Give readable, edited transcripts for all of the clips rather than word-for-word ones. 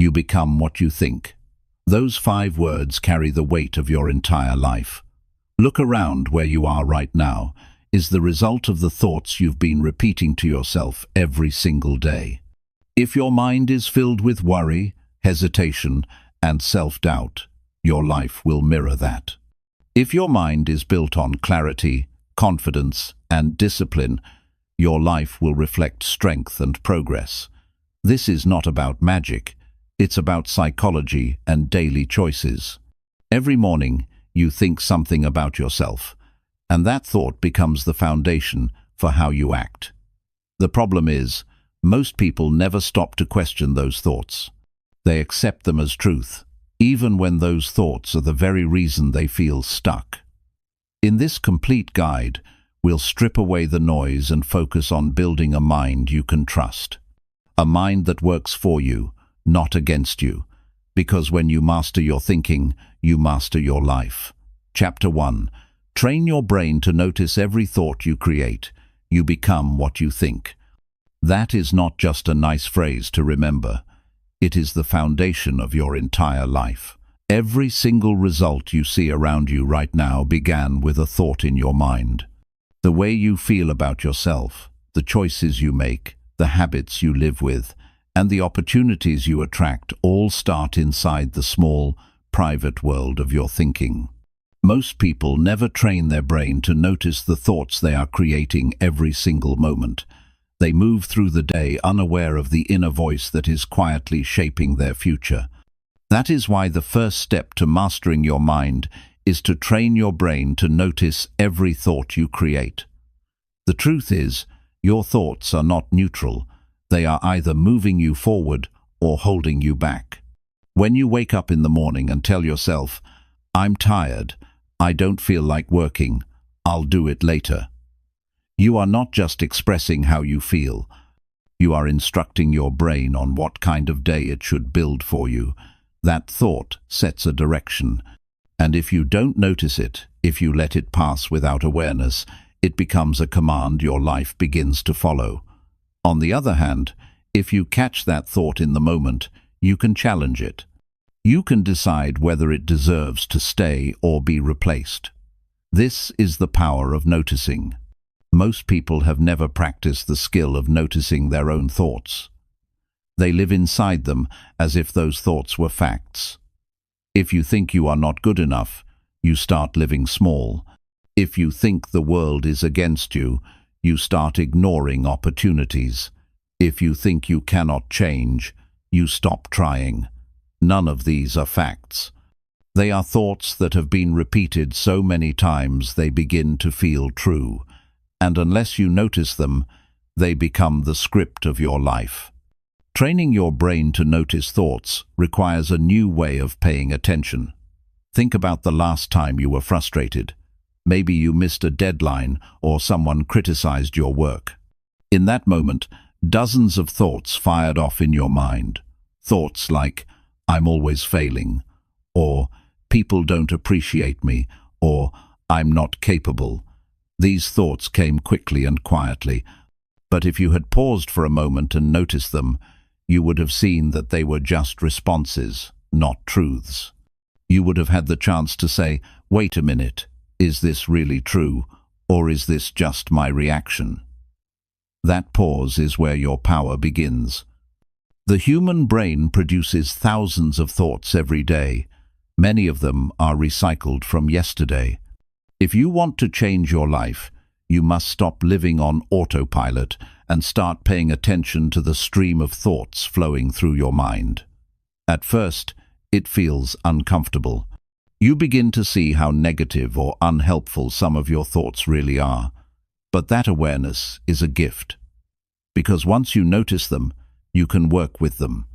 You become what you think. Those 5 words carry the weight of your entire life. Look around where you are right now is the result of the thoughts you've been repeating to yourself every single day. If your mind is filled with worry, hesitation, and self-doubt, your life will mirror that. If your mind is built on clarity, confidence, and discipline, your life will reflect strength and progress. This is not about magic. It's about psychology and daily choices. Every morning, you think something about yourself, and that thought becomes the foundation for how you act. The problem is, most people never stop to question those thoughts. They accept them as truth, even when those thoughts are the very reason they feel stuck. In this complete guide, we'll strip away the noise and focus on building a mind you can trust. A mind that works for you, not against you. Because when you master your thinking, you master your life. Chapter 1. Train your brain to notice every thought you create. You become what you think. That is not just a nice phrase to remember. It is the foundation of your entire life. Every single result you see around you right now began with a thought in your mind. The way you feel about yourself, the choices you make, the habits you live with, and the opportunities you attract all start inside the small, private world of your thinking. Most people never train their brain to notice the thoughts they are creating every single moment. They move through the day unaware of the inner voice that is quietly shaping their future. That is why the first step to mastering your mind is to train your brain to notice every thought you create. The truth is, your thoughts are not neutral. They are either moving you forward or holding you back. When you wake up in the morning and tell yourself, "I'm tired, I don't feel like working, I'll do it later," you are not just expressing how you feel. You are instructing your brain on what kind of day it should build for you. That thought sets a direction. And if you don't notice it, if you let it pass without awareness, it becomes a command your life begins to follow. On the other hand, if you catch that thought in the moment, you can challenge it. You can decide whether it deserves to stay or be replaced. This is the power of noticing. Most people have never practiced the skill of noticing their own thoughts. They live inside them as if those thoughts were facts. If you think you are not good enough, you start living small. If you think the world is against you, you start ignoring opportunities. If you think you cannot change, you stop trying. None of these are facts. They are thoughts that have been repeated so many times they begin to feel true. And unless you notice them, they become the script of your life. Training your brain to notice thoughts requires a new way of paying attention. Think about the last time you were frustrated. Maybe you missed a deadline or someone criticized your work. In that moment, dozens of thoughts fired off in your mind. Thoughts like, "I'm always failing," or "people don't appreciate me," or "I'm not capable." These thoughts came quickly and quietly, but if you had paused for a moment and noticed them, you would have seen that they were just responses, not truths. You would have had the chance to say, "Wait a minute, is this really true, or is this just my reaction?" That pause is where your power begins. The human brain produces thousands of thoughts every day. Many of them are recycled from yesterday. If you want to change your life, you must stop living on autopilot and start paying attention to the stream of thoughts flowing through your mind. At first, it feels uncomfortable. You begin to see how negative or unhelpful some of your thoughts really are. But that awareness is a gift. Because once you notice them, you can work with them.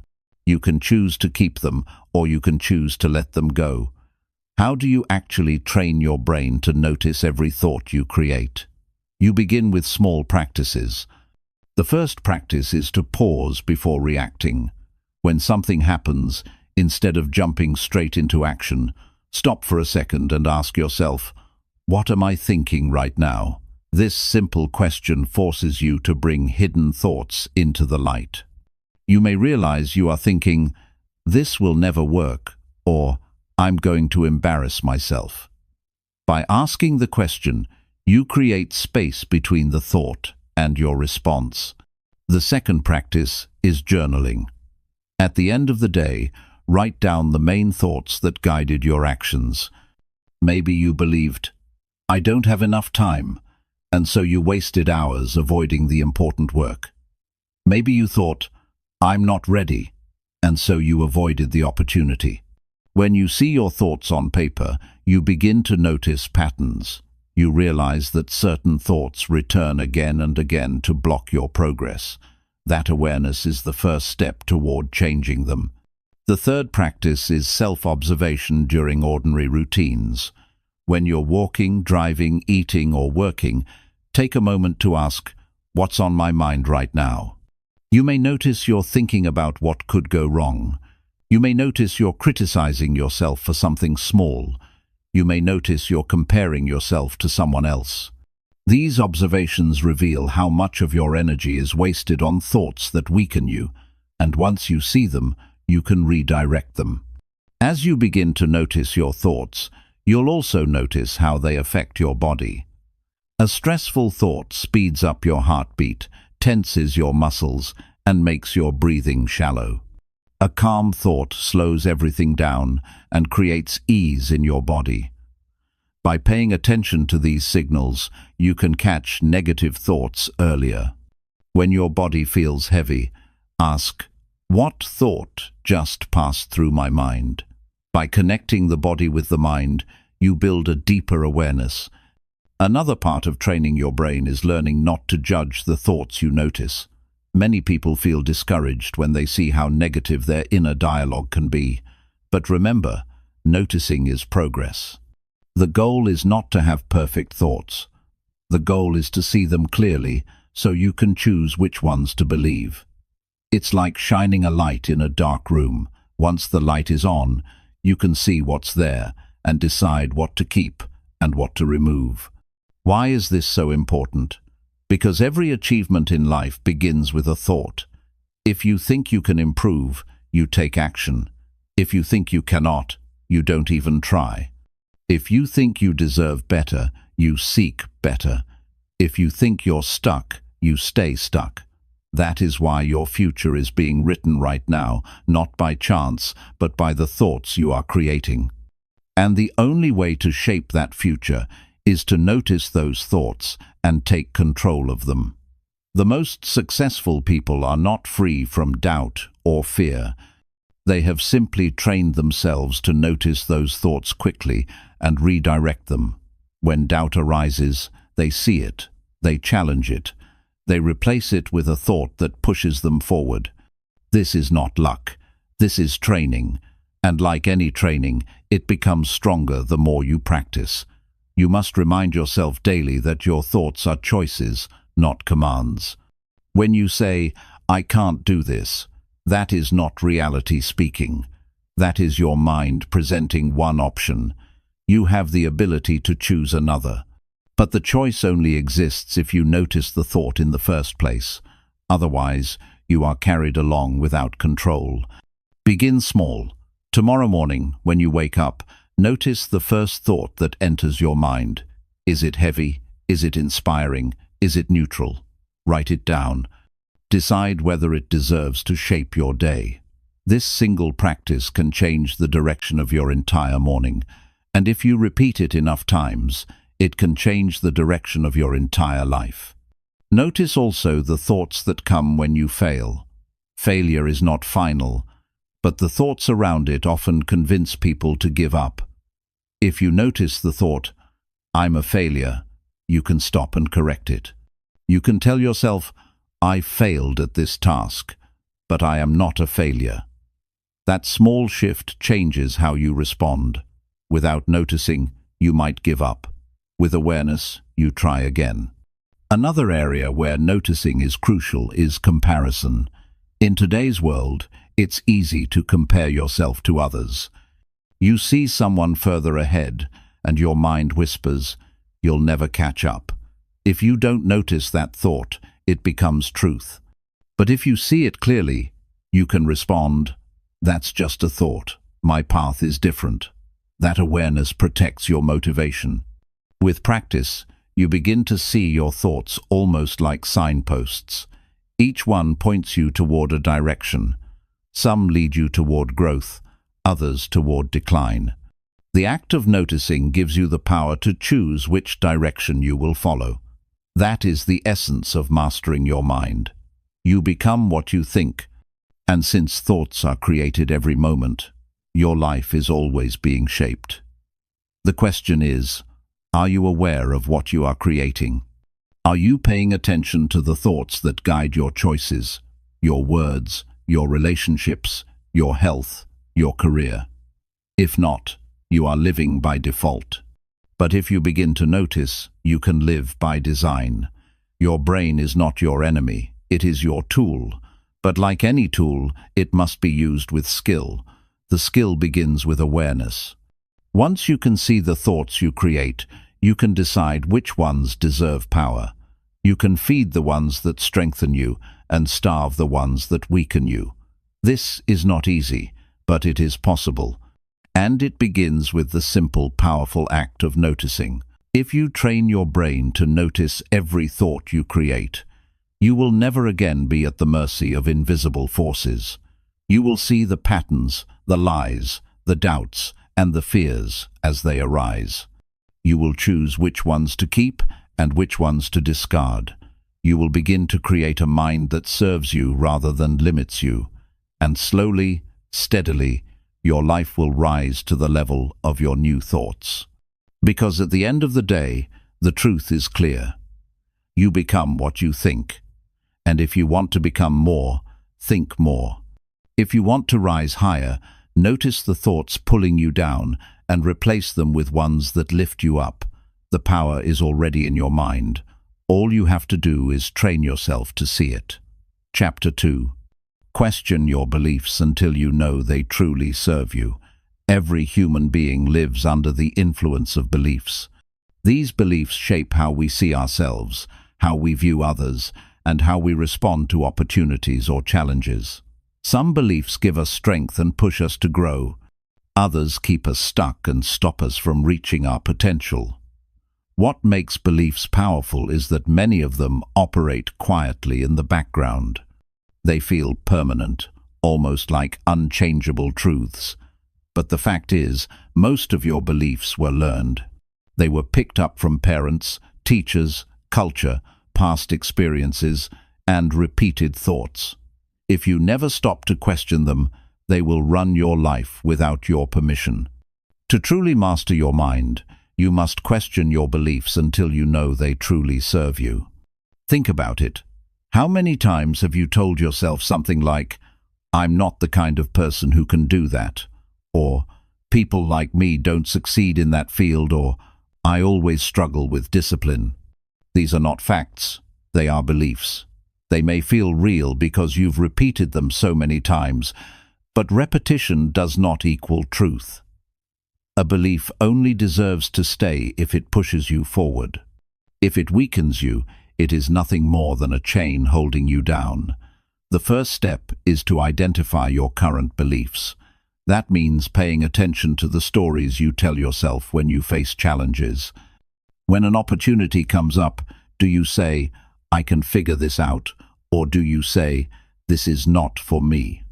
You can choose to keep them, or you can choose to let them go. How do you actually train your brain to notice every thought you create? You begin with small practices. The first practice is to pause before reacting. When something happens, instead of jumping straight into action, stop for a second and ask yourself, "What am I thinking right now?" This simple question forces you to bring hidden thoughts into the light. You may realize you are thinking, "This will never work," or "I'm going to embarrass myself." By asking the question, you create space between the thought and your response. The second practice is journaling. At the end of the day, write down the main thoughts that guided your actions. Maybe you believed, "I don't have enough time," and so you wasted hours avoiding the important work. Maybe you thought, "I'm not ready," and so you avoided the opportunity. When you see your thoughts on paper, you begin to notice patterns. You realize that certain thoughts return again and again to block your progress. That awareness is the first step toward changing them. The third practice is self-observation during ordinary routines. When you're walking, driving, eating, or working, take a moment to ask, "What's on my mind right now?" You may notice you're thinking about what could go wrong. You may notice you're criticizing yourself for something small. You may notice you're comparing yourself to someone else. These observations reveal how much of your energy is wasted on thoughts that weaken you, and once you see them, you can redirect them. As you begin to notice your thoughts, you'll also notice how they affect your body. A stressful thought speeds up your heartbeat, tenses your muscles, and makes your breathing shallow. A calm thought slows everything down and creates ease in your body. By paying attention to these signals, you can catch negative thoughts earlier. When your body feels heavy, ask, "What thought just passed through my mind?" By connecting the body with the mind, you build a deeper awareness. Another part of training your brain is learning not to judge the thoughts you notice. Many people feel discouraged when they see how negative their inner dialogue can be. But remember, noticing is progress. The goal is not to have perfect thoughts. The goal is to see them clearly so you can choose which ones to believe. It's like shining a light in a dark room. Once the light is on, you can see what's there and decide what to keep and what to remove. Why is this so important? Because every achievement in life begins with a thought. If you think you can improve, you take action. If you think you cannot, you don't even try. If you think you deserve better, you seek better. If you think you're stuck, you stay stuck. That is why your future is being written right now, not by chance, but by the thoughts you are creating. And the only way to shape that future is to notice those thoughts and take control of them. The most successful people are not free from doubt or fear. They have simply trained themselves to notice those thoughts quickly and redirect them. When doubt arises, they see it, they challenge it, they replace it with a thought that pushes them forward. This is not luck, this is training, and like any training, it becomes stronger the more you practice. You must remind yourself daily that your thoughts are choices, not commands. When you say, "I can't do this," that is not reality speaking. That is your mind presenting one option. You have the ability to choose another. But the choice only exists if you notice the thought in the first place. Otherwise, you are carried along without control. Begin small. Tomorrow morning, when you wake up, notice the first thought that enters your mind. Is it heavy? Is it inspiring? Is it neutral? Write it down. Decide whether it deserves to shape your day. This single practice can change the direction of your entire morning. And if you repeat it enough times, it can change the direction of your entire life. Notice also the thoughts that come when you fail. Failure is not final, but the thoughts around it often convince people to give up. If you notice the thought, "I'm a failure," you can stop and correct it. You can tell yourself, "I failed at this task, but I am not a failure." That small shift changes how you respond. Without noticing, you might give up. With awareness, you try again. Another area where noticing is crucial is comparison. In today's world, it's easy to compare yourself to others. You see someone further ahead, and your mind whispers, "You'll never catch up." If you don't notice that thought, it becomes truth. But if you see it clearly, you can respond, That's just a thought. My path is different. That awareness protects your motivation. With practice, you begin to see your thoughts almost like signposts. Each one points you toward a direction. Some lead you toward growth, others toward decline. The act of noticing gives you the power to choose which direction you will follow. That is the essence of mastering your mind. You become what you think, and since thoughts are created every moment, your life is always being shaped. The question is, are you aware of what you are creating? Are you paying attention to the thoughts that guide your choices, your words, your relationships, your health, your career? If not, you are living by default. But if you begin to notice, you can live by design. Your brain is not your enemy, it is your tool. But like any tool, it must be used with skill. The skill begins with awareness. Once you can see the thoughts you create, you can decide which ones deserve power. You can feed the ones that strengthen you and starve the ones that weaken you. This is not easy, but it is possible. And it begins with the simple, powerful act of noticing. If you train your brain to notice every thought you create, you will never again be at the mercy of invisible forces. You will see the patterns, the lies, the doubts, and the fears as they arise. You will choose which ones to keep and which ones to discard. You will begin to create a mind that serves you rather than limits you. And slowly, steadily, your life will rise to the level of your new thoughts. Because at the end of the day, the truth is clear. You become what you think. And if you want to become more, think more. If you want to rise higher, notice the thoughts pulling you down and replace them with ones that lift you up. The power is already in your mind. All you have to do is train yourself to see it. Chapter 2. Question your beliefs until you know they truly serve you. Every human being lives under the influence of beliefs. These beliefs shape how we see ourselves, how we view others, and how we respond to opportunities or challenges. Some beliefs give us strength and push us to grow. Others keep us stuck and stop us from reaching our potential. What makes beliefs powerful is that many of them operate quietly in the background. They feel permanent, almost like unchangeable truths. But the fact is, most of your beliefs were learned. They were picked up from parents, teachers, culture, past experiences, and repeated thoughts. If you never stop to question them, they will run your life without your permission. To truly master your mind, you must question your beliefs until you know they truly serve you. Think about it. How many times have you told yourself something like, "I'm not the kind of person who can do that," or "People like me don't succeed in that field," or "I always struggle with discipline"? These are not facts, they are beliefs. They may feel real because you've repeated them so many times, but repetition does not equal truth. A belief only deserves to stay if it pushes you forward. If it weakens you, it is nothing more than a chain holding you down. The first step is to identify your current beliefs. That means paying attention to the stories you tell yourself when you face challenges. When an opportunity comes up, do you say, "I can figure this out," or do you say, "This is not for me"?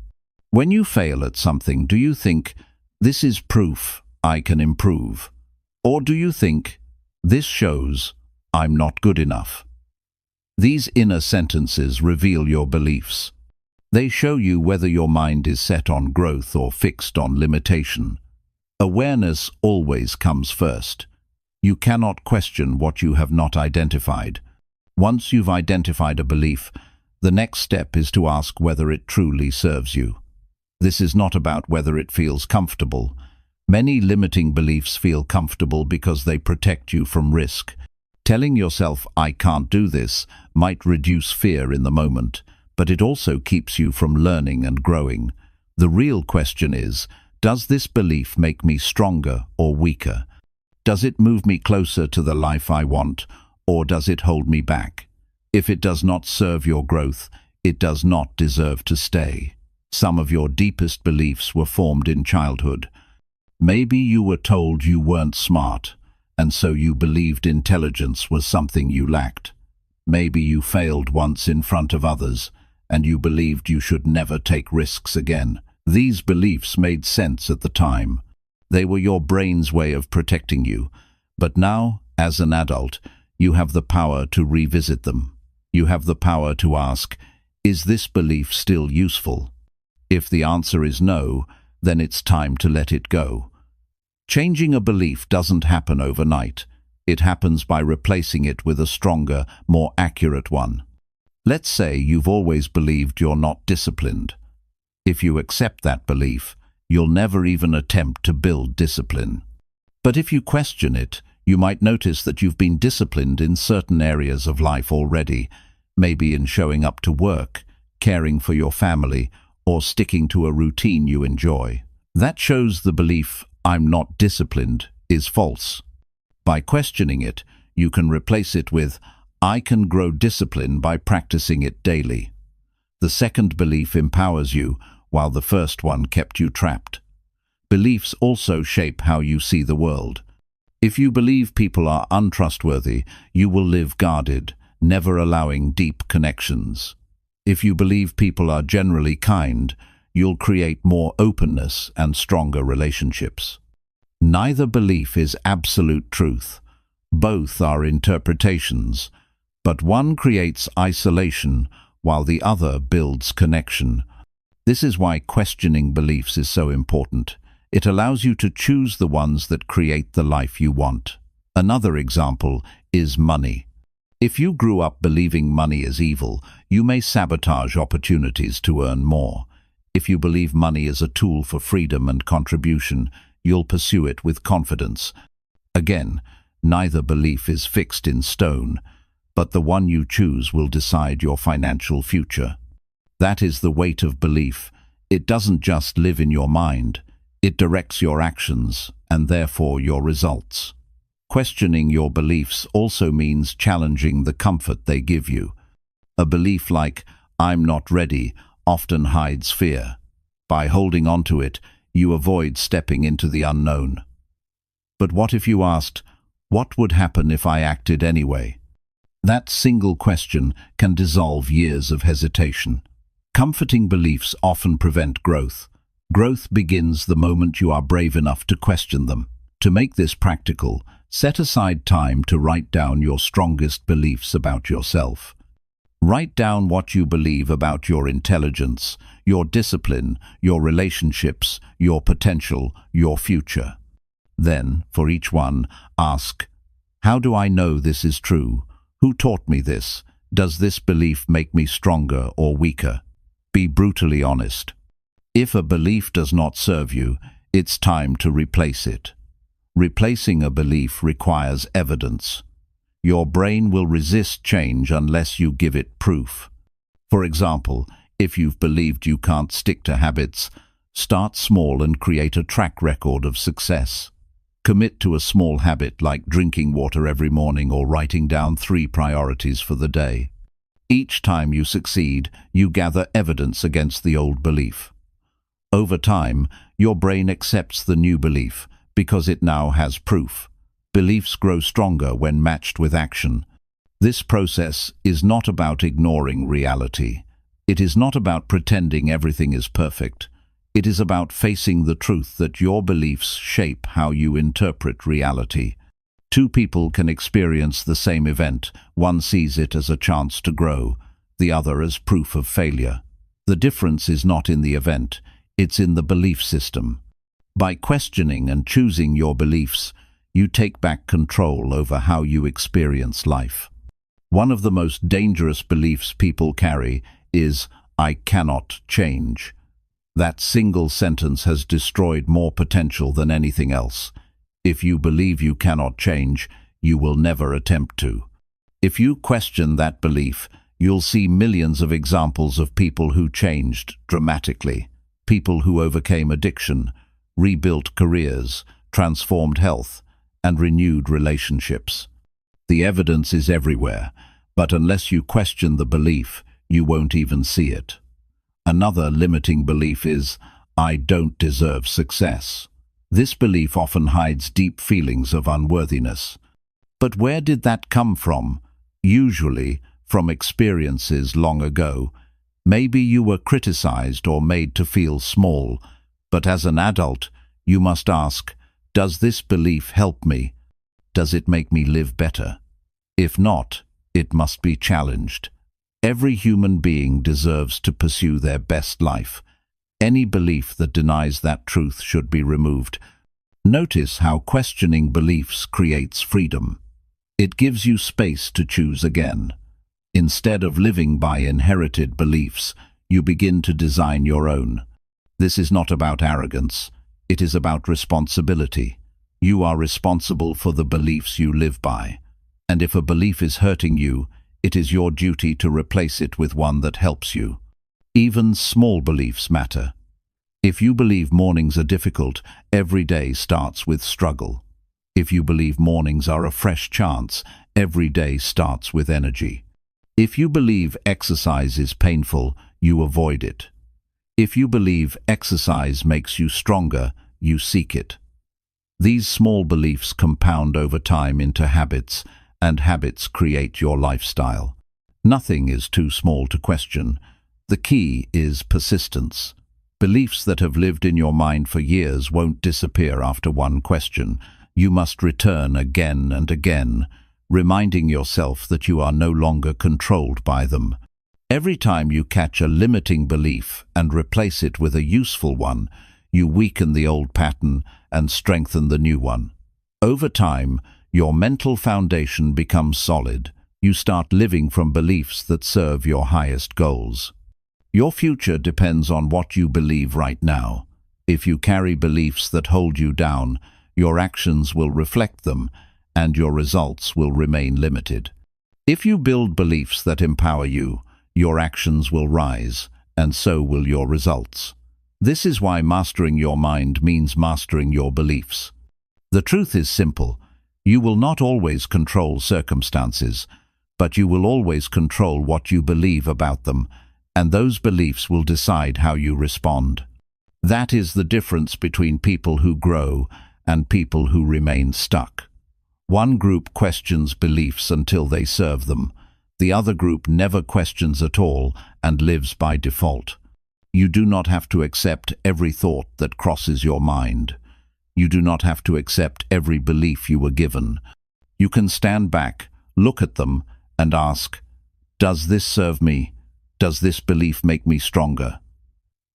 When you fail at something, do you think, "This is proof I can improve"? Or do you think, "This shows I'm not good enough"? These inner sentences reveal your beliefs. They show you whether your mind is set on growth or fixed on limitation. Awareness always comes first. You cannot question what you have not identified. Once you've identified a belief, the next step is to ask whether it truly serves you. This is not about whether it feels comfortable. Many limiting beliefs feel comfortable because they protect you from risk. Telling yourself, "I can't do this," might reduce fear in the moment, but it also keeps you from learning and growing. The real question is, does this belief make me stronger or weaker? Does it move me closer to the life I want, or does it hold me back? If it does not serve your growth, it does not deserve to stay. Some of your deepest beliefs were formed in childhood. Maybe you were told you weren't smart, and so you believed intelligence was something you lacked. Maybe you failed once in front of others, and you believed you should never take risks again. These beliefs made sense at the time. They were your brain's way of protecting you. But now, as an adult, you have the power to revisit them. You have the power to ask, is this belief still useful? If the answer is no, then it's time to let it go. Changing a belief doesn't happen overnight. It happens by replacing it with a stronger, more accurate one. Let's say you've always believed you're not disciplined. If you accept that belief, you'll never even attempt to build discipline. But if you question it, you might notice that you've been disciplined in certain areas of life already, maybe in showing up to work, caring for your family, or sticking to a routine you enjoy. That shows the belief, "I'm not disciplined," is false. By questioning it, you can replace it with, "I can grow discipline by practicing it daily." The second belief empowers you, while the first one kept you trapped. Beliefs also shape how you see the world. If you believe people are untrustworthy, you will live guarded, never allowing deep connections. If you believe people are generally kind, you'll create more openness and stronger relationships. Neither belief is absolute truth. Both are interpretations, but one creates isolation while the other builds connection. This is why questioning beliefs is so important. It allows you to choose the ones that create the life you want. Another example is money. If you grew up believing money is evil, you may sabotage opportunities to earn more. If you believe money is a tool for freedom and contribution, you'll pursue it with confidence. Again, neither belief is fixed in stone, but the one you choose will decide your financial future. That is the weight of belief. It doesn't just live in your mind. It directs your actions and therefore your results. Questioning your beliefs also means challenging the comfort they give you. A belief like, "I'm not ready," often hides fear. By holding on to it, you avoid stepping into the unknown. But what if you asked, "What would happen if I acted anyway?" That single question can dissolve years of hesitation. Comforting beliefs often prevent growth. Growth begins the moment you are brave enough to question them. To make this practical, set aside time to write down your strongest beliefs about yourself. Write down what you believe about your intelligence, your discipline, your relationships, your potential, your future. Then, for each one, ask, "How do I know this is true? Who taught me this? Does this belief make me stronger or weaker?" Be brutally honest. If a belief does not serve you, it's time to replace it. Replacing a belief requires evidence. Your brain will resist change unless you give it proof. For example, if you've believed you can't stick to habits, start small and create a track record of success. Commit to a small habit like drinking water every morning or writing down 3 priorities for the day. Each time you succeed, you gather evidence against the old belief. Over time, your brain accepts the new belief because it now has proof. Beliefs grow stronger when matched with action. This process is not about ignoring reality. It is not about pretending everything is perfect. It is about facing the truth that your beliefs shape how you interpret reality. 2 people can experience the same event. One sees it as a chance to grow, the other as proof of failure. The difference is not in the event, it's in the belief system. By questioning and choosing your beliefs, you take back control over how you experience life. One of the most dangerous beliefs people carry is, "I cannot change." That single sentence has destroyed more potential than anything else. If you believe you cannot change, you will never attempt to. If you question that belief, you'll see millions of examples of people who changed dramatically. People who overcame addiction, rebuilt careers, transformed health, and renewed relationships. The evidence is everywhere, but unless you question the belief, you won't even see it. Another limiting belief is, I don't deserve success. This belief often hides deep feelings of unworthiness. But where did that come from? Usually from experiences long ago. Maybe you were criticized or made to feel small, but as an adult, you must ask, does this belief help me? Does it make me live better? If not, it must be challenged. Every human being deserves to pursue their best life. Any belief that denies that truth should be removed. Notice how questioning beliefs creates freedom. It gives you space to choose again. Instead of living by inherited beliefs, you begin to design your own. This is not about arrogance. It is about responsibility. You are responsible for the beliefs you live by. And if a belief is hurting you, it is your duty to replace it with one that helps you. Even small beliefs matter. If you believe mornings are difficult, every day starts with struggle. If you believe mornings are a fresh chance, every day starts with energy. If you believe exercise is painful, you avoid it. If you believe exercise makes you stronger, you seek it. These small beliefs compound over time into habits, and habits create your lifestyle. Nothing is too small to question. The key is persistence. Beliefs that have lived in your mind for years won't disappear after one question. You must return again and again, reminding yourself that you are no longer controlled by them. Every time you catch a limiting belief and replace it with a useful one, you weaken the old pattern and strengthen the new one. Over time, your mental foundation becomes solid. You start living from beliefs that serve your highest goals. Your future depends on what you believe right now. If you carry beliefs that hold you down, your actions will reflect them, and your results will remain limited. If you build beliefs that empower you, your actions will rise, and so will your results. This is why mastering your mind means mastering your beliefs. The truth is simple. You will not always control circumstances, but you will always control what you believe about them, and those beliefs will decide how you respond. That is the difference between people who grow and people who remain stuck. One group questions beliefs until they serve them. The other group never questions at all and lives by default. You do not have to accept every thought that crosses your mind. You do not have to accept every belief you were given. You can stand back, look at them, and ask, does this serve me? Does this belief make me stronger?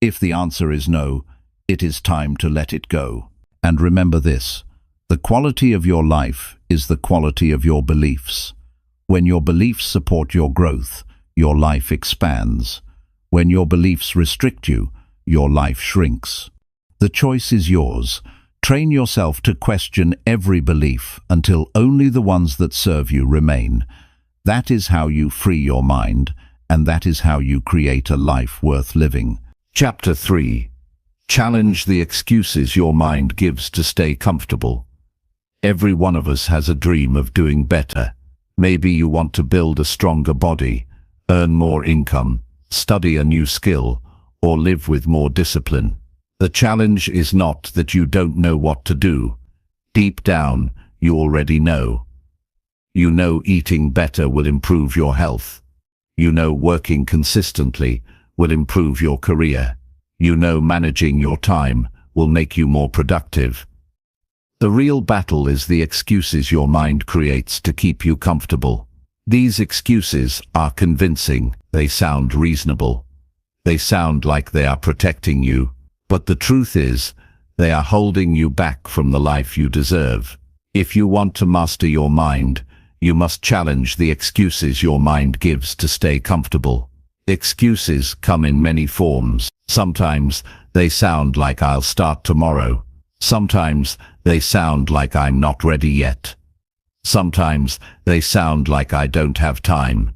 If the answer is no, it is time to let it go. And remember this, the quality of your life is the quality of your beliefs. When your beliefs support your growth, your life expands. When your beliefs restrict you, your life shrinks. The choice is yours. Train yourself to question every belief until only the ones that serve you remain. That is how you free your mind, and that is how you create a life worth living. Chapter 3. Challenge the excuses your mind gives to stay comfortable. Every one of us has a dream of doing better. Maybe you want to build a stronger body, earn more income, study a new skill, or live with more discipline. The challenge is not that you don't know what to do. Deep down, you already know. You know eating better will improve your health. You know working consistently will improve your career. You know managing your time will make you more productive. The real battle is the excuses your mind creates to keep you comfortable. These excuses are convincing. They sound reasonable. They sound like they are protecting you. But the truth is, they are holding you back from the life you deserve. If you want to master your mind, you must challenge the excuses your mind gives to stay comfortable. Excuses come in many forms. Sometimes they sound like I'll start tomorrow. Sometimes they sound like I'm not ready yet. Sometimes they sound like I don't have time.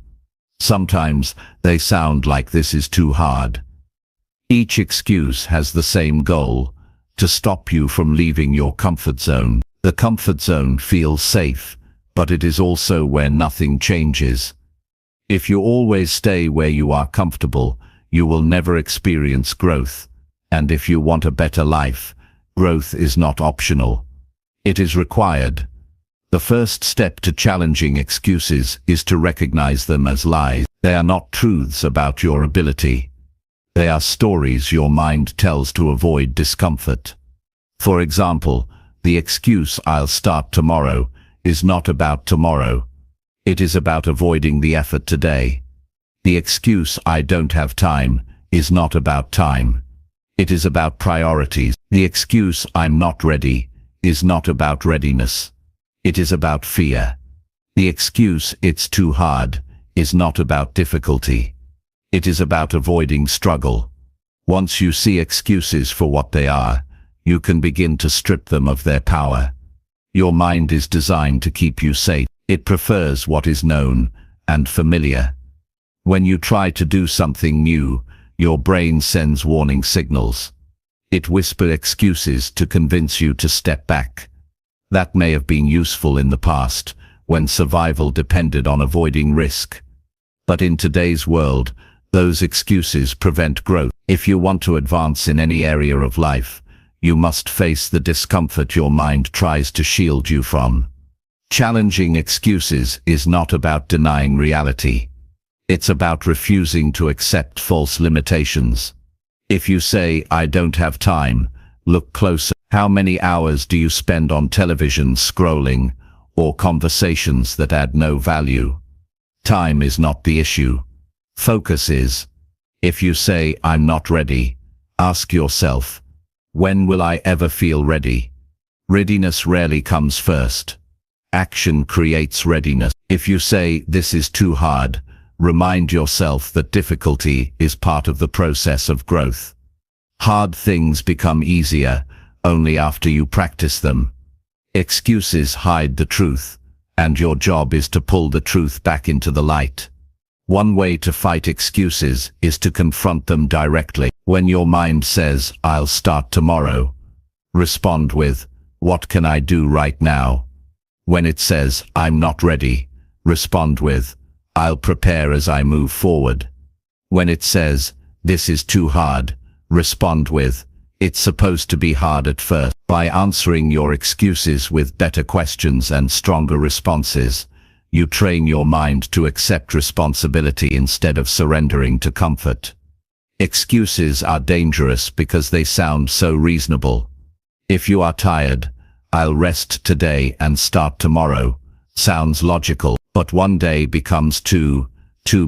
Sometimes they sound like this is too hard. Each excuse has the same goal, to stop you from leaving your comfort zone. The comfort zone feels safe, but it is also where nothing changes. If you always stay where you are comfortable, you will never experience growth. And if you want a better life, growth is not optional. It is required. The first step to challenging excuses is to recognize them as lies. They are not truths about your ability. They are stories your mind tells to avoid discomfort. For example, the excuse "I'll start tomorrow" is not about tomorrow. It is about avoiding the effort today. The excuse "I don't have time" is not about time. It is about priorities. The excuse "I'm not ready" is not about readiness. It is about fear. The excuse "it's too hard" is not about difficulty. It is about avoiding struggle. Once you see excuses for what they are, you can begin to strip them of their power. Your mind is designed to keep you safe. It prefers what is known and familiar. When you try to do something new, your brain sends warning signals. It whispers excuses to convince you to step back. That may have been useful in the past, when survival depended on avoiding risk. But in today's world, those excuses prevent growth. If you want to advance in any area of life, you must face the discomfort your mind tries to shield you from. Challenging excuses is not about denying reality. It's about refusing to accept false limitations. If you say "I don't have time," look closer. How many hours do you spend on television scrolling, or conversations that add no value? Time is not the issue. Focus is. If you say "I'm not ready," ask yourself, when will I ever feel ready? Readiness rarely comes first. Action creates readiness. If you say "this is too hard," remind yourself that difficulty is part of the process of growth. Hard things become easier only after you practice them. Excuses hide the truth, and your job is to pull the truth back into the light. One way to fight excuses is to confront them directly. When your mind says "I'll start tomorrow," respond with "What can I do right now?" When it says "I'm not ready," respond with "I'll prepare as I move forward." When it says "This is too hard," respond with "It's supposed to be hard at first." By answering your excuses with better questions and stronger responses, you train your mind to accept responsibility instead of surrendering to comfort. Excuses are dangerous because they sound so reasonable. If you are tired, "I'll rest today and start tomorrow," sounds logical, but one day becomes two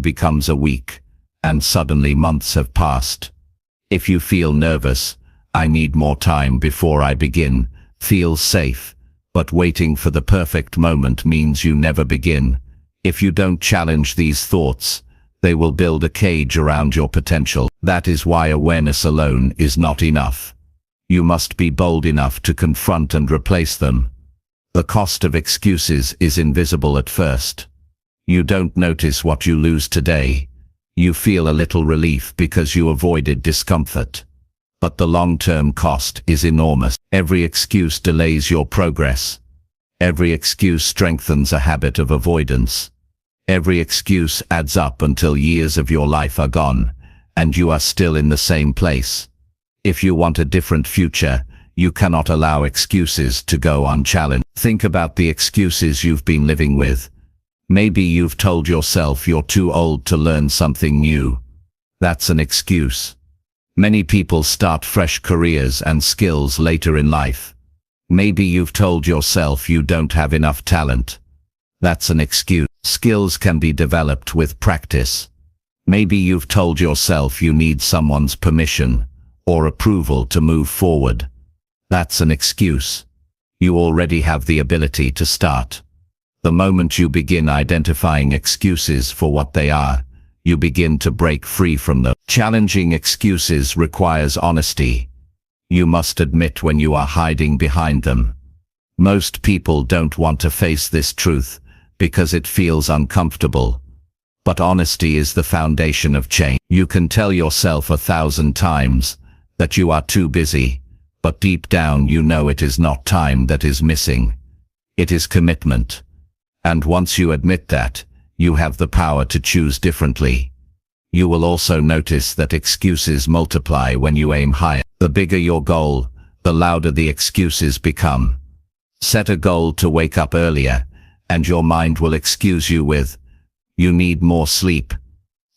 becomes a week, and suddenly months have passed. If you feel nervous, "I need more time before I begin," feels safe, but waiting for the perfect moment means you never begin. If you don't challenge these thoughts, they will build a cage around your potential. That is why awareness alone is not enough. You must be bold enough to confront and replace them. The cost of excuses is invisible at first. You don't notice what you lose today. You feel a little relief because you avoided discomfort. But the long-term cost is enormous. Every excuse delays your progress. Every excuse strengthens a habit of avoidance. Every excuse adds up until years of your life are gone, and you are still in the same place. If you want a different future, you cannot allow excuses to go unchallenged. Think about the excuses you've been living with. Maybe you've told yourself you're too old to learn something new. That's an excuse. Many people start fresh careers and skills later in life. Maybe you've told yourself you don't have enough talent. That's an excuse. Skills can be developed with practice. Maybe you've told yourself you need someone's permission or approval to move forward. That's an excuse. You already have the ability to start. The moment you begin identifying excuses for what they are, you begin to break free from them. Challenging excuses requires honesty. You must admit when you are hiding behind them. Most people don't want to face this truth because it feels uncomfortable. But honesty is the foundation of change. You can tell yourself 1,000 times that you are too busy, but deep down you know it is not time that is missing. It is commitment. And once you admit that, you have the power to choose differently. You will also notice that excuses multiply when you aim higher. The bigger your goal, the louder the excuses become. Set a goal to wake up earlier, and your mind will excuse you with, "You need more sleep."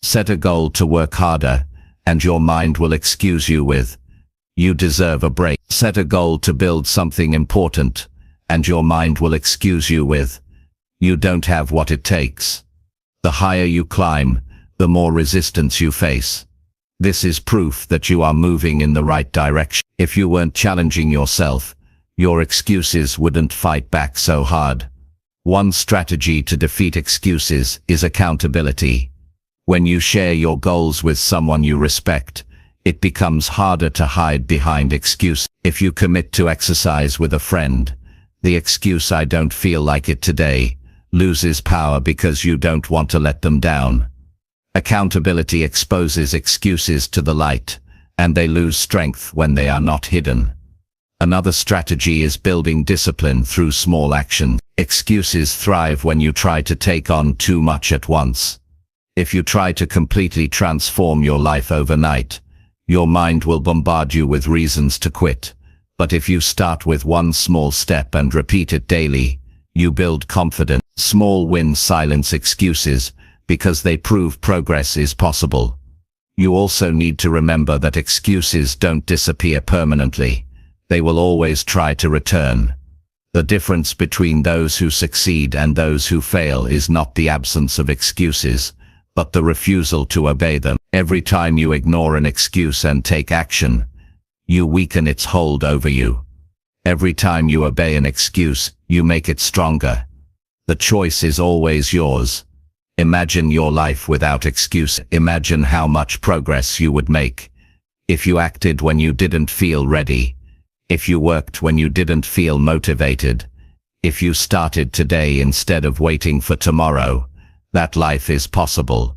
Set a goal to work harder, and your mind will excuse you with, "You deserve a break." Set a goal to build something important, and your mind will excuse you with, "You don't have what it takes." The higher you climb, the more resistance you face. This is proof that you are moving in the right direction. If you weren't challenging yourself, your excuses wouldn't fight back so hard. One strategy to defeat excuses is accountability. When you share your goals with someone you respect, it becomes harder to hide behind excuses. If you commit to exercise with a friend, the excuse "I don't feel like it today" loses power because you don't want to let them down. Accountability exposes excuses to the light, and they lose strength when they are not hidden. Another strategy is building discipline through small action. Excuses thrive when you try to take on too much at once. If you try to completely transform your life overnight, your mind will bombard you with reasons to quit. But if you start with one small step and repeat it daily, you build confidence. Small wins silence excuses, because they prove progress is possible. You also need to remember that excuses don't disappear permanently. They will always try to return. The difference between those who succeed and those who fail is not the absence of excuses, but the refusal to obey them. Every time you ignore an excuse and take action, you weaken its hold over you. Every time you obey an excuse, you make it stronger. The choice is always yours. Imagine your life without excuse. Imagine how much progress you would make if you acted when you didn't feel ready, if you worked when you didn't feel motivated, if you started today instead of waiting for tomorrow. That life is possible.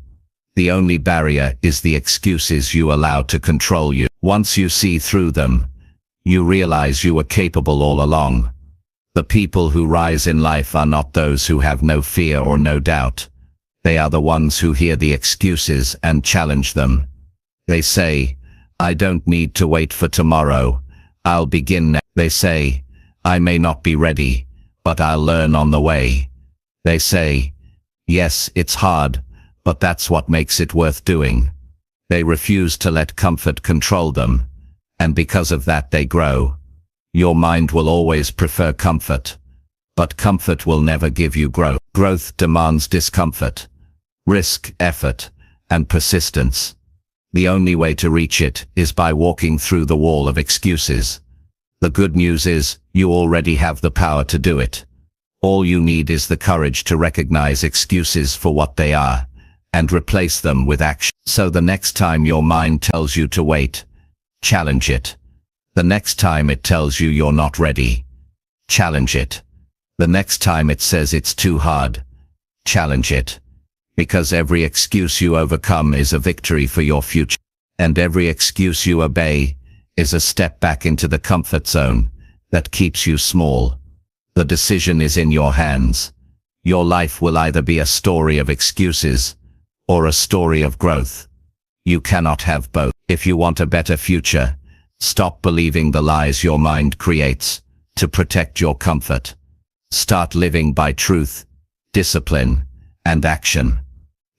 The only barrier is the excuses you allow to control you. Once you see through them, you realize you were capable all along. The people who rise in life are not those who have no fear or no doubt. They are the ones who hear the excuses and challenge them. They say, "I don't need to wait for tomorrow. I'll begin now." They say, "I may not be ready, but I'll learn on the way." They say, "Yes, it's hard, but that's what makes it worth doing." They refuse to let comfort control them, and because of that they grow. Your mind will always prefer comfort, but comfort will never give you growth. Growth demands discomfort, risk, effort, and persistence. The only way to reach it is by walking through the wall of excuses. The good news is, you already have the power to do it. All you need is the courage to recognize excuses for what they are, and replace them with action. So the next time your mind tells you to wait, challenge it. The next time it tells you you're not ready, challenge it. The next time it says it's too hard, challenge it. Because every excuse you overcome is a victory for your future. And every excuse you obey is a step back into the comfort zone that keeps you small. The decision is in your hands. Your life will either be a story of excuses or a story of growth. You cannot have both. If you want a better future, stop believing the lies your mind creates to protect your comfort. Start living by truth, discipline, and action.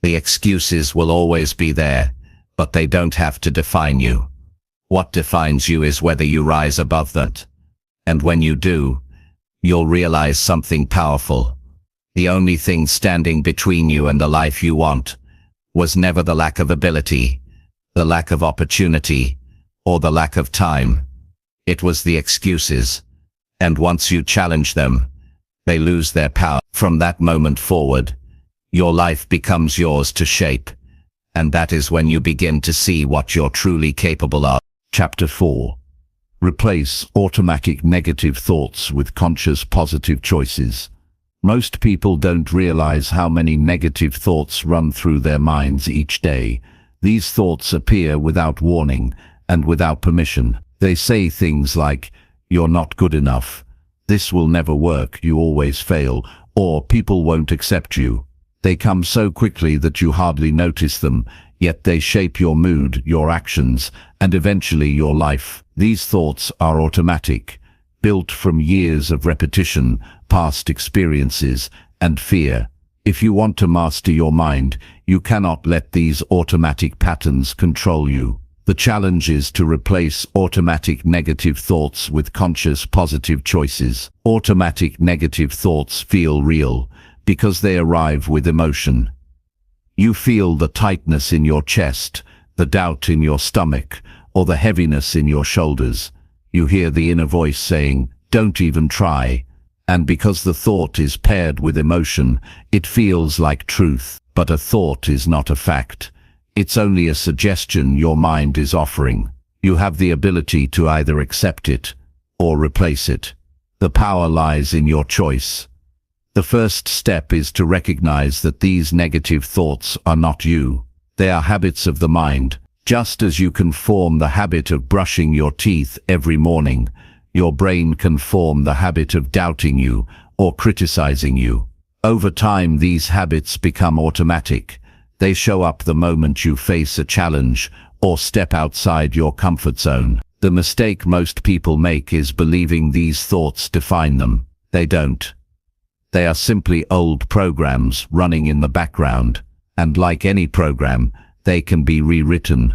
The excuses will always be there, but they don't have to define you. What defines you is whether you rise above that. And when you do, you'll realize something powerful. The only thing standing between you and the life you want was never the lack of ability, the lack of opportunity, or the lack of time. It was the excuses. And once you challenge them, they lose their power. From that moment forward, your life becomes yours to shape, and that is when you begin to see what you're truly capable of. Chapter 4. Replace automatic negative thoughts with conscious positive choices. Most people don't realize how many negative thoughts run through their minds each day. These thoughts appear without warning and without permission. They say things like, "You're not good enough," "This will never work, you always fail," or "People won't accept you." They come so quickly that you hardly notice them, yet they shape your mood, your actions, and eventually your life. These thoughts are automatic, built from years of repetition, past experiences, and fear. If you want to master your mind, you cannot let these automatic patterns control you. The challenge is to replace automatic negative thoughts with conscious positive choices. Automatic negative thoughts feel real because they arrive with emotion. You feel the tightness in your chest, the doubt in your stomach, or the heaviness in your shoulders. You hear the inner voice saying, "Don't even try." And because the thought is paired with emotion, it feels like truth. But a thought is not a fact. It's only a suggestion your mind is offering. You have the ability to either accept it or replace it. The power lies in your choice. The first step is to recognize that these negative thoughts are not you. They are habits of the mind. Just as you can form the habit of brushing your teeth every morning, your brain can form the habit of doubting you or criticizing you. Over time, these habits become automatic. They show up the moment you face a challenge or step outside your comfort zone. The mistake most people make is believing these thoughts define them. They don't. They are simply old programs running in the background, and like any program, they can be rewritten.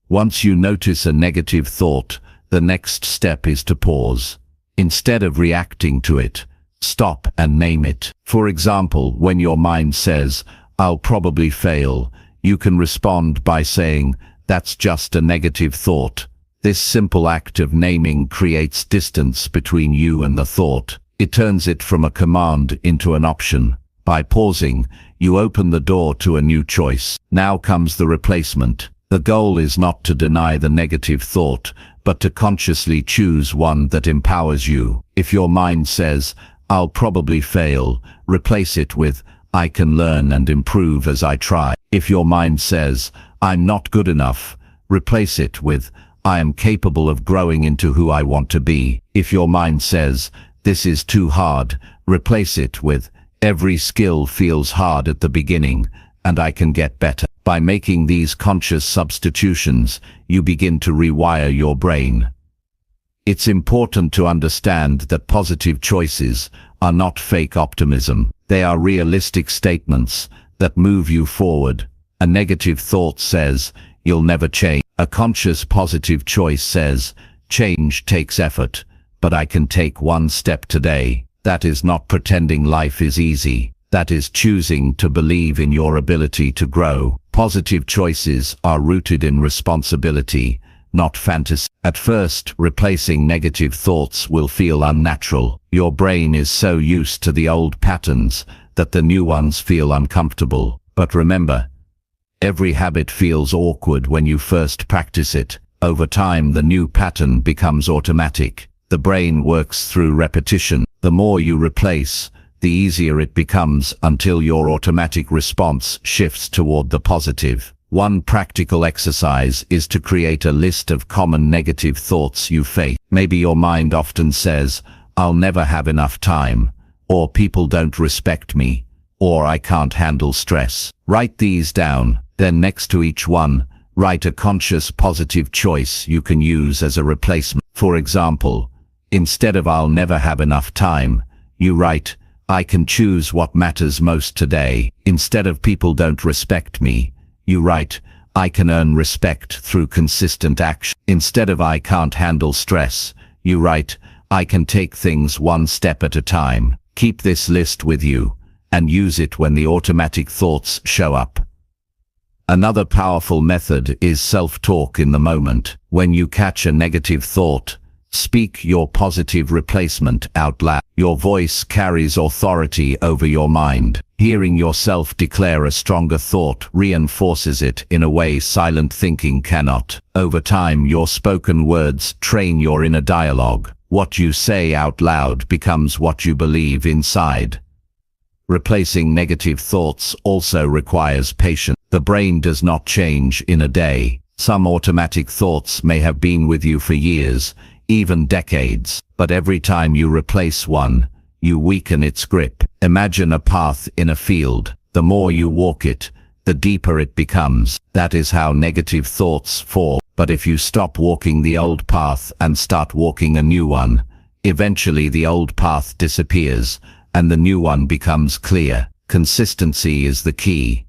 Once you notice a negative thought, the next step is to pause. Instead of reacting to it, stop and name it. For example, when your mind says, "I'll probably fail," you can respond by saying, "That's just a negative thought." This simple act of naming creates distance between you and the thought. It turns it from a command into an option. By pausing, you open the door to a new choice. Now comes the replacement. The goal is not to deny the negative thought, but to consciously choose one that empowers you. If your mind says, "I'll probably fail," replace it with, "I can learn and improve as I try." If your mind says, "I'm not good enough," replace it with, "I am capable of growing into who I want to be." If your mind says, "This is too hard," replace it with, "Every skill feels hard at the beginning, and I can get better." By making these conscious substitutions, you begin to rewire your brain. It's important to understand that positive choices are not fake optimism. They are realistic statements that move you forward. A negative thought says, "You'll never change." A conscious positive choice says, "Change takes effort, but I can take one step today." That is not pretending life is easy. That is choosing to believe in your ability to grow. Positive choices are rooted in responsibility, not fantasy. At first, replacing negative thoughts will feel unnatural. Your brain is so used to the old patterns that the new ones feel uncomfortable. But remember, every habit feels awkward when you first practice it. Over time, the new pattern becomes automatic. The brain works through repetition. The more you replace, the easier it becomes until your automatic response shifts toward the positive. One practical exercise is to create a list of common negative thoughts you face. Maybe your mind often says, "I'll never have enough time," or "People don't respect me," or "I can't handle stress." Write these down. Then next to each one, write a conscious positive choice you can use as a replacement. For example, instead of "I'll never have enough time," you write, "I can choose what matters most today." Instead of "People don't respect me," you write, "I can earn respect through consistent action." Instead of "I can't handle stress," you write, "I can take things one step at a time." Keep this list with you and use it when the automatic thoughts show up. Another powerful method is self-talk in the moment. When you catch a negative thought, speak your positive replacement out loud. Your voice carries authority over your mind. Hearing yourself declare a stronger thought reinforces it in a way silent thinking cannot. Over time, your spoken words train your inner dialogue. What you say out loud becomes what you believe inside. Replacing negative thoughts also requires patience. The brain does not change in a day. Some automatic thoughts may have been with you for years, even decades, but every time you replace one, you weaken its grip. Imagine a path in a field. The more you walk it, the deeper it becomes. That is how negative thoughts form. But if you stop walking the old path and start walking a new one, eventually the old path disappears and the new one becomes clear. Consistency is the key.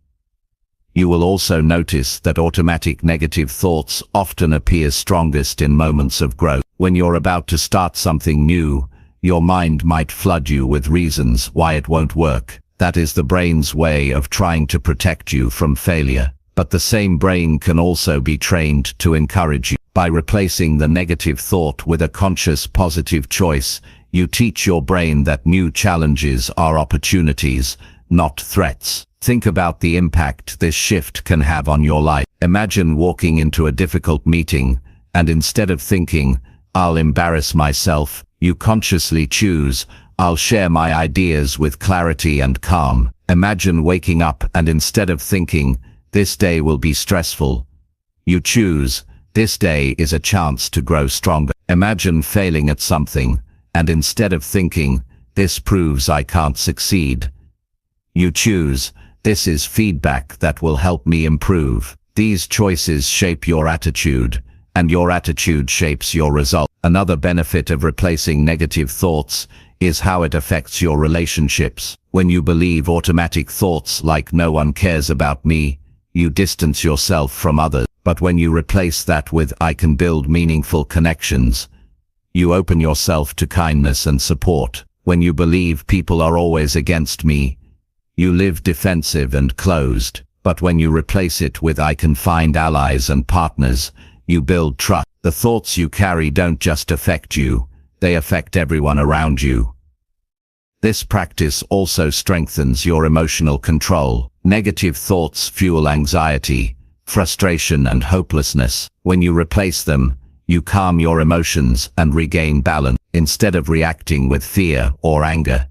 You will also notice that automatic negative thoughts often appear strongest in moments of growth. When you're about to start something new, your mind might flood you with reasons why it won't work. That is the brain's way of trying to protect you from failure. But the same brain can also be trained to encourage you. By replacing the negative thought with a conscious positive choice, you teach your brain that new challenges are opportunities, not threats. Think about the impact this shift can have on your life. Imagine walking into a difficult meeting, and instead of thinking, "I'll embarrass myself," you consciously choose, "I'll share my ideas with clarity and calm." Imagine waking up and instead of thinking, "This day will be stressful," you choose, "This day is a chance to grow stronger." Imagine failing at something, and instead of thinking, "This proves I can't succeed," you choose, "This is feedback that will help me improve." These choices shape your attitude, and your attitude shapes your result. Another benefit of replacing negative thoughts is how it affects your relationships. When you believe automatic thoughts like "no one cares about me," you distance yourself from others. But when you replace that with "I can build meaningful connections," you open yourself to kindness and support. When you believe "people are always against me," you live defensive and closed. But when you replace it with "I can find allies and partners," you build trust. The thoughts you carry don't just affect you, they affect everyone around you. This practice also strengthens your emotional control. Negative thoughts fuel anxiety, frustration, and hopelessness. When you replace them, you calm your emotions and regain balance. Instead of reacting with fear or anger,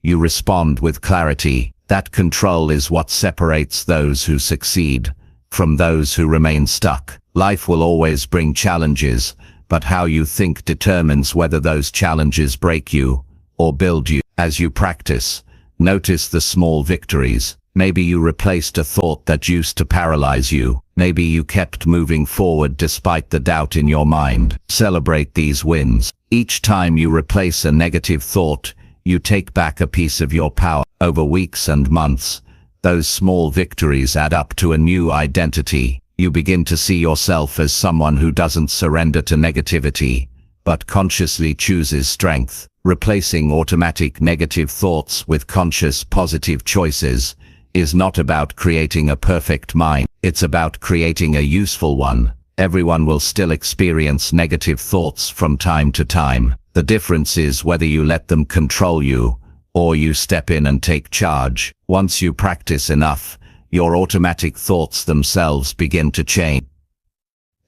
you respond with clarity. That control is what separates those who succeed from those who remain stuck. Life will always bring challenges, but how you think determines whether those challenges break you or build you. As you practice, notice the small victories. Maybe you replaced a thought that used to paralyze you. Maybe you kept moving forward despite the doubt in your mind. Celebrate these wins. Each time you replace a negative thought, you take back a piece of your power. Over weeks and months, those small victories add up to a new identity. You begin to see yourself as someone who doesn't surrender to negativity, but consciously chooses strength. Replacing automatic negative thoughts with conscious positive choices is not about creating a perfect mind. It's about creating a useful one. Everyone will still experience negative thoughts from time to time. The difference is whether you let them control you, or you step in and take charge. Once you practice enough, your automatic thoughts themselves begin to change.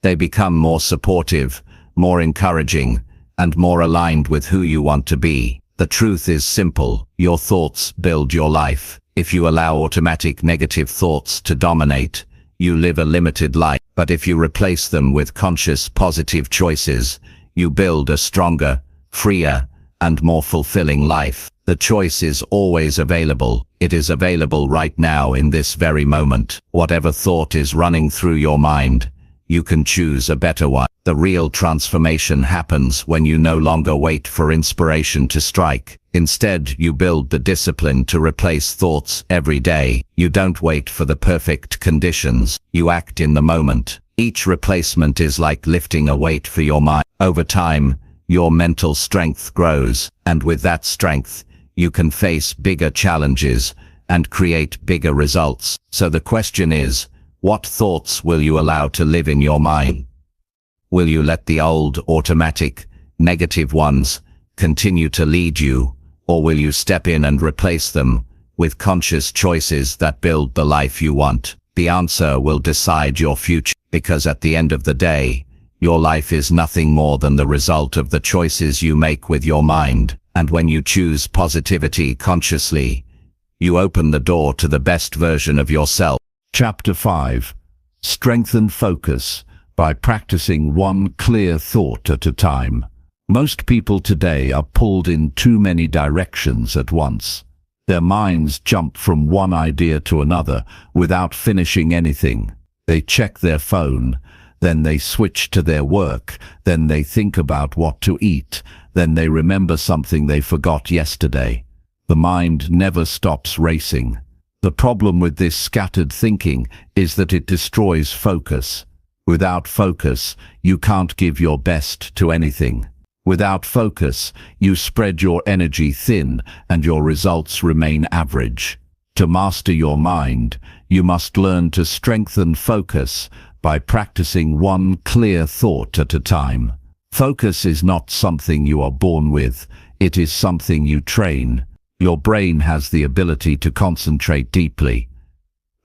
They become more supportive, more encouraging, and more aligned with who you want to be. The truth is simple: your thoughts build your life. If you allow automatic negative thoughts to dominate, you live a limited life. But if you replace them with conscious positive choices, you build a stronger, freer, and more fulfilling life. The choice is always available. It is available right now in this very moment. Whatever thought is running through your mind, you can choose a better one. The real transformation happens when you no longer wait for inspiration to strike. Instead, you build the discipline to replace thoughts every day. You don't wait for the perfect conditions. You act in the moment. Each replacement is like lifting a weight for your mind. Over time, your mental strength grows, and with that strength, you can face bigger challenges and create bigger results. So the question is, what thoughts will you allow to live in your mind? Will you let the old, automatic, negative ones continue to lead you, or will you step in and replace them with conscious choices that build the life you want? The answer will decide your future, because at the end of the day, your life is nothing more than the result of the choices you make with your mind. And when you choose positivity consciously, you open the door to the best version of yourself. Chapter 5. Strengthen focus by practicing one clear thought at a time. Most people today are pulled in too many directions at once. Their minds jump from one idea to another without finishing anything. They check their phone, then they switch to their work, then they think about what to eat, then they remember something they forgot yesterday. The mind never stops racing. The problem with this scattered thinking is that it destroys focus. Without focus, you can't give your best to anything. Without focus, you spread your energy thin and your results remain average. To master your mind, you must learn to strengthen focus by practicing one clear thought at a time. Focus is not something you are born with, it is something you train. Your brain has the ability to concentrate deeply,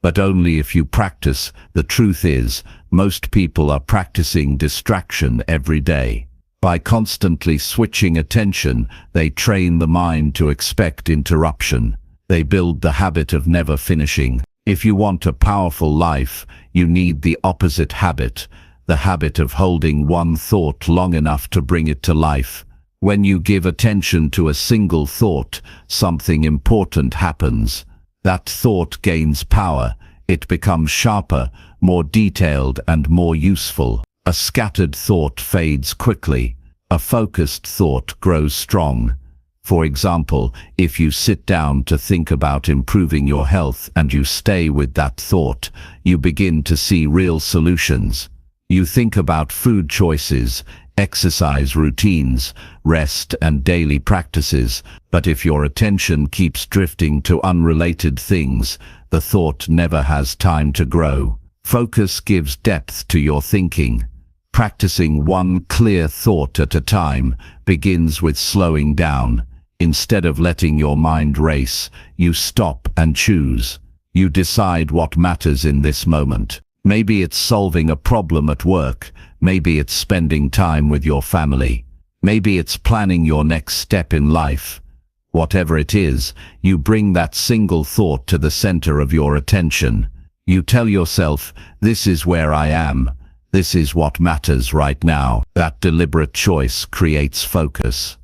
but only if you practice. The truth is, most people are practicing distraction every day. By constantly switching attention, they train the mind to expect interruption. They build the habit of never finishing. If you want a powerful life, you need the opposite habit, the habit of holding one thought long enough to bring it to life. When you give attention to a single thought, something important happens. That thought gains power. It becomes sharper, more detailed, and more useful. A scattered thought fades quickly. A focused thought grows strong. For example, if you sit down to think about improving your health and you stay with that thought, you begin to see real solutions. You think about food choices, exercise routines, rest and daily practices, but if your attention keeps drifting to unrelated things, the thought never has time to grow. Focus gives depth to your thinking. Practicing one clear thought at a time begins with slowing down. Instead of letting your mind race, you stop and choose. You decide what matters in this moment. Maybe it's solving a problem at work. Maybe it's spending time with your family. Maybe it's planning your next step in life. Whatever it is, you bring that single thought to the center of your attention. You tell yourself, this is where I am. This is what matters right now. That deliberate choice creates focus.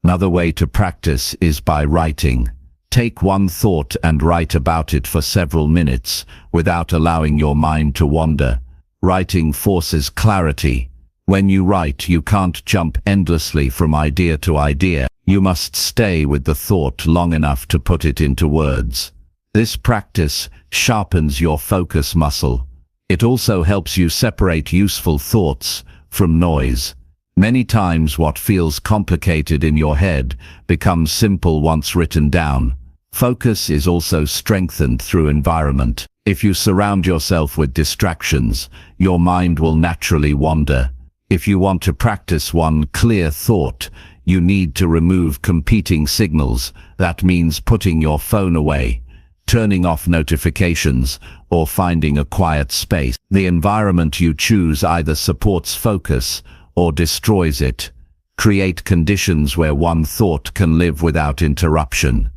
Another way to practice is by writing. Take one thought and write about it for several minutes without allowing your mind to wander. Writing forces clarity. When you write, you can't jump endlessly from idea to idea. You must stay with the thought long enough to put it into words. This practice sharpens your focus muscle. It also helps you separate useful thoughts from noise. Many times what feels complicated in your head becomes simple once written down. Focus is also strengthened through environment. If you surround yourself with distractions, your mind will naturally wander. If you want to practice one clear thought, you need to remove competing signals. That means putting your phone away, turning off notifications, or finding a quiet space. The environment you choose either supports focus or destroys it. Create conditions where one thought can live without interruption.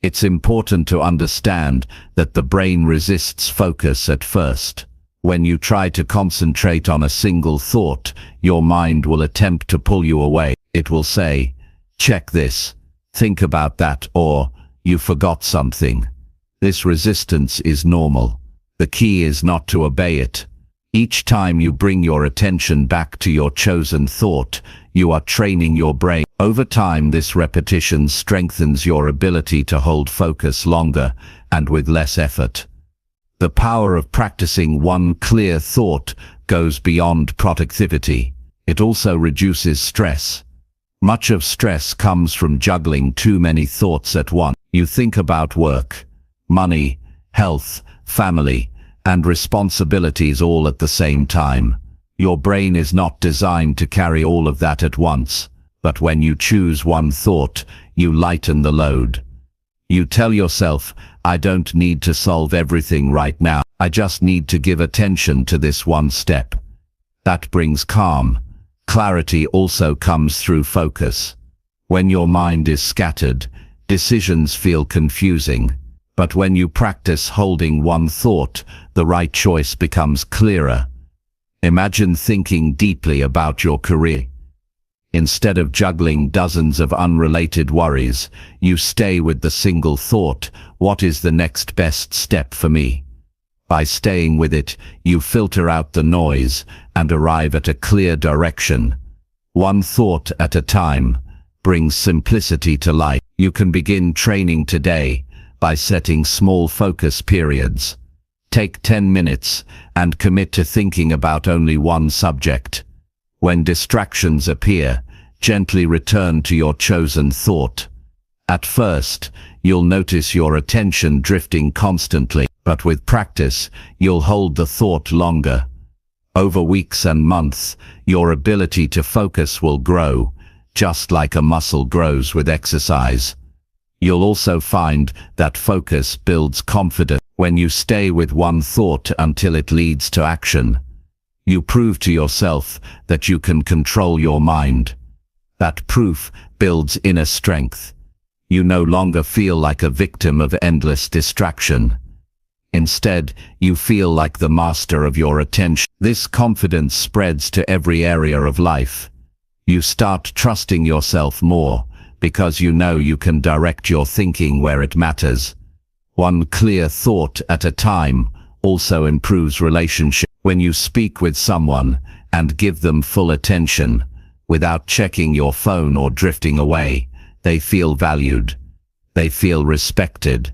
It's important to understand that the brain resists focus at first. When you try to concentrate on a single thought, your mind will attempt to pull you away. It will say, check this, think about that, or you forgot something. This resistance is normal. The key is not to obey it. Each time you bring your attention back to your chosen thought, you are training your brain. Over time, this repetition strengthens your ability to hold focus longer and with less effort. The power of practicing one clear thought goes beyond productivity. It also reduces stress. Much of stress comes from juggling too many thoughts at once. You think about work, money, health, family, and responsibilities all at the same time. Your brain is not designed to carry all of that at once, but when you choose one thought, you lighten the load. You tell yourself, I don't need to solve everything right now. I just need to give attention to this one step. That brings calm. Clarity also comes through focus. When your mind is scattered, decisions feel confusing. But when you practice holding one thought, the right choice becomes clearer. Imagine thinking deeply about your career. Instead of juggling dozens of unrelated worries, you stay with the single thought, what is the next best step for me? By staying with it, you filter out the noise and arrive at a clear direction. One thought at a time brings simplicity to life. You can begin training today by setting small focus periods. Take 10 minutes and commit to thinking about only one subject. When distractions appear, gently return to your chosen thought. At first, you'll notice your attention drifting constantly, but with practice, you'll hold the thought longer. Over weeks and months, your ability to focus will grow, just like a muscle grows with exercise. You'll also find that focus builds confidence. When you stay with one thought until it leads to action, you prove to yourself that you can control your mind. That proof builds inner strength. You no longer feel like a victim of endless distraction. Instead, you feel like the master of your attention. This confidence spreads to every area of life. You start trusting yourself more because you know you can direct your thinking where it matters. One clear thought at a time also improves relationships. When you speak with someone and give them full attention, without checking your phone or drifting away, they feel valued. They feel respected.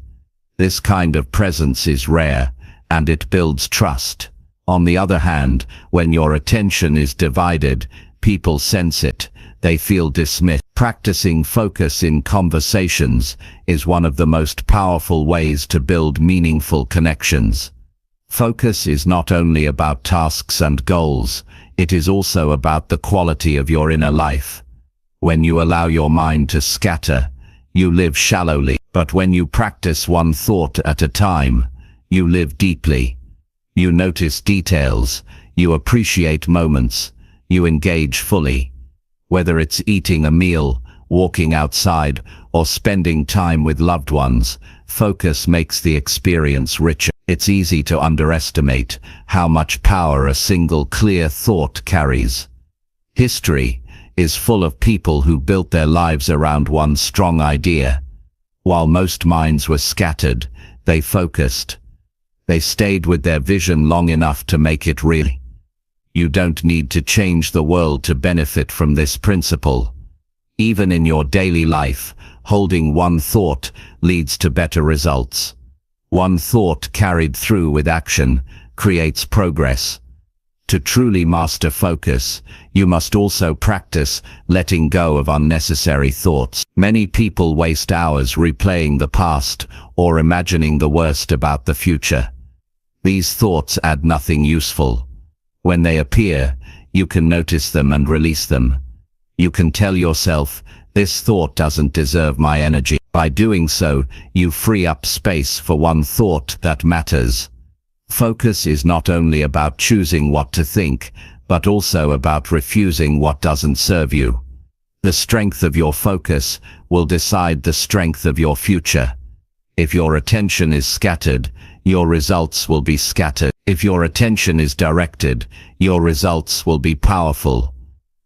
This kind of presence is rare, and it builds trust. On the other hand, when your attention is divided, people sense it. They feel dismissed. Practicing focus in conversations is one of the most powerful ways to build meaningful connections. Focus is not only about tasks and goals, it is also about the quality of your inner life. When you allow your mind to scatter, you live shallowly. But when you practice one thought at a time, you live deeply. You notice details, you appreciate moments, you engage fully. Whether it's eating a meal, walking outside, or spending time with loved ones, focus makes the experience richer. It's easy to underestimate how much power a single clear thought carries. History is full of people who built their lives around one strong idea. While most minds were scattered, they focused. They stayed with their vision long enough to make it real. You don't need to change the world to benefit from this principle. Even in your daily life, holding one thought leads to better results. One thought carried through with action creates progress. To truly master focus, you must also practice letting go of unnecessary thoughts. Many people waste hours replaying the past or imagining the worst about the future. These thoughts add nothing useful. When they appear, you can notice them and release them. You can tell yourself, this thought doesn't deserve my energy. By doing so, you free up space for one thought that matters. Focus is not only about choosing what to think, but also about refusing what doesn't serve you. The strength of your focus will decide the strength of your future. If your attention is scattered, your results will be scattered. If your attention is directed, your results will be powerful.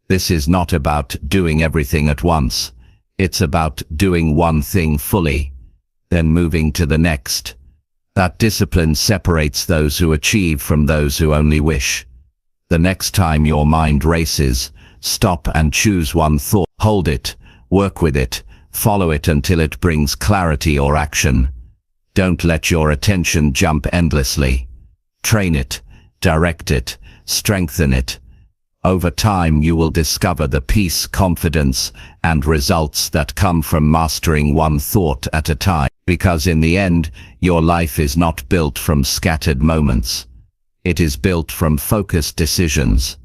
This is not about doing everything at once. It's about doing one thing fully, then moving to the next. That discipline separates those who achieve from those who only wish. The next time your mind races, stop and choose one thought. Hold it, work with it, follow it until it brings clarity or action. Don't let your attention jump endlessly. Train it, direct it, strengthen it. Over time you will discover the peace, confidence, and results that come from mastering one thought at a time. Because in the end, your life is not built from scattered moments. It is built from focused decisions.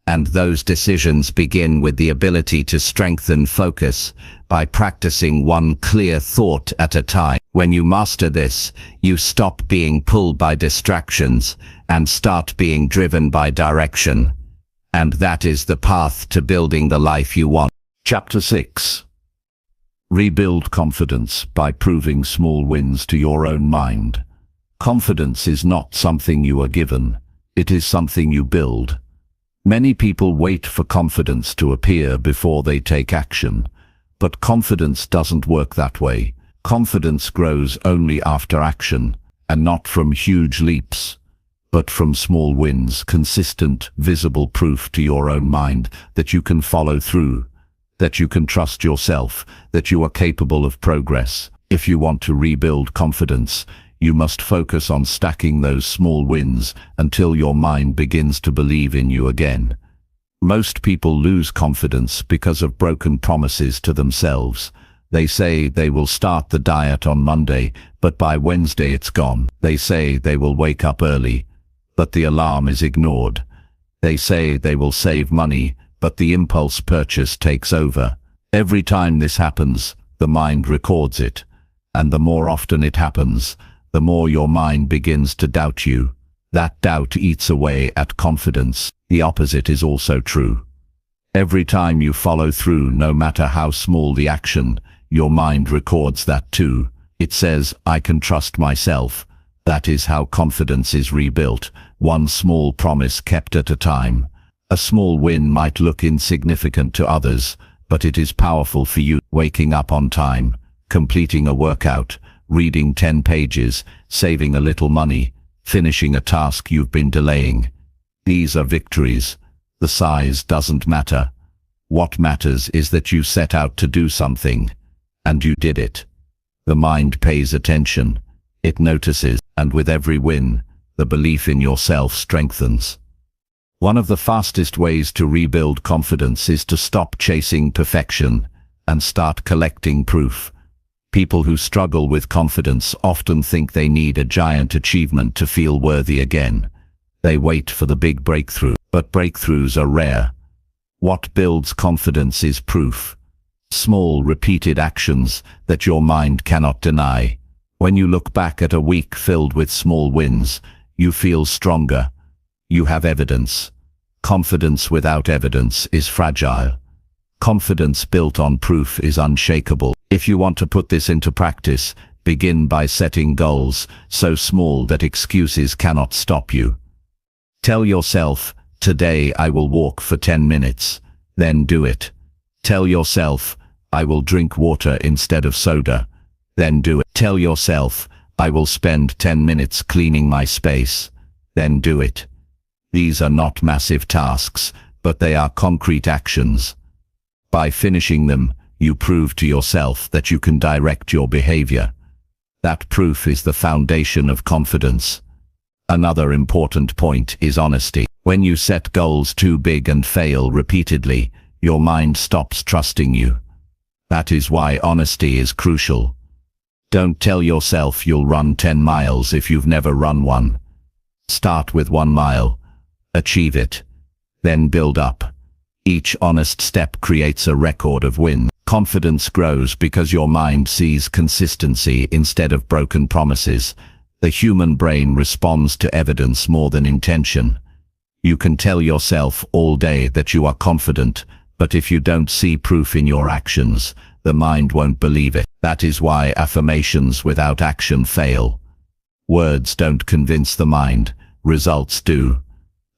And those decisions begin with the ability to strengthen focus by practicing one clear thought at a time. When you master this, you stop being pulled by distractions and start being driven by direction. And that is the path to building the life you want. Chapter 6. Rebuild confidence by proving small wins to your own mind. Confidence is not something you are given, it is something you build. Many people wait for confidence to appear before they take action, but confidence doesn't work that way. Confidence grows only after action, and not from huge leaps, but from small wins, consistent, visible proof to your own mind that you can follow through, that you can trust yourself, that you are capable of progress. If you want to rebuild confidence, you must focus on stacking those small wins until your mind begins to believe in you again. Most people lose confidence because of broken promises to themselves. They say they will start the diet on Monday, but by Wednesday it's gone. They say they will wake up early, but the alarm is ignored. They say they will save money, but the impulse purchase takes over. Every time this happens, the mind records it, and the more often it happens, the more your mind begins to doubt you. That doubt eats away at confidence. The opposite is also true. Every time you follow through, no matter how small the action, your mind records that too. It says, I can trust myself. That is how confidence is rebuilt, one small promise kept at a time. A small win might look insignificant to others, but it is powerful for you. Waking up on time, completing a workout, reading 10 pages, saving a little money, finishing a task you've been delaying. These are victories. The size doesn't matter. What matters is that you set out to do something, and you did it. The mind pays attention, it notices, and with every win, the belief in yourself strengthens. One of the fastest ways to rebuild confidence is to stop chasing perfection and start collecting proof. People who struggle with confidence often think they need a giant achievement to feel worthy again. They wait for the big breakthrough, but breakthroughs are rare. What builds confidence is proof. Small, repeated actions that your mind cannot deny. When you look back at a week filled with small wins, you feel stronger. You have evidence. Confidence without evidence is fragile. Confidence built on proof is unshakable. If you want to put this into practice, begin by setting goals so small that excuses cannot stop you. Tell yourself, today I will walk for 10 minutes. Then do it. Tell yourself, I will drink water instead of soda. Then do it. Tell yourself, I will spend 10 minutes cleaning my space. Then do it. These are not massive tasks, but they are concrete actions. By finishing them, you prove to yourself that you can direct your behavior. That proof is the foundation of confidence. Another important point is honesty. When you set goals too big and fail repeatedly, your mind stops trusting you. That is why honesty is crucial. Don't tell yourself you'll run 10 miles if you've never run one. Start with 1 mile. Achieve it. Then build up. Each honest step creates a record of wins. Confidence grows because your mind sees consistency instead of broken promises. The human brain responds to evidence more than intention. You can tell yourself all day that you are confident, but if you don't see proof in your actions, the mind won't believe it. That is why affirmations without action fail. Words don't convince the mind, results do.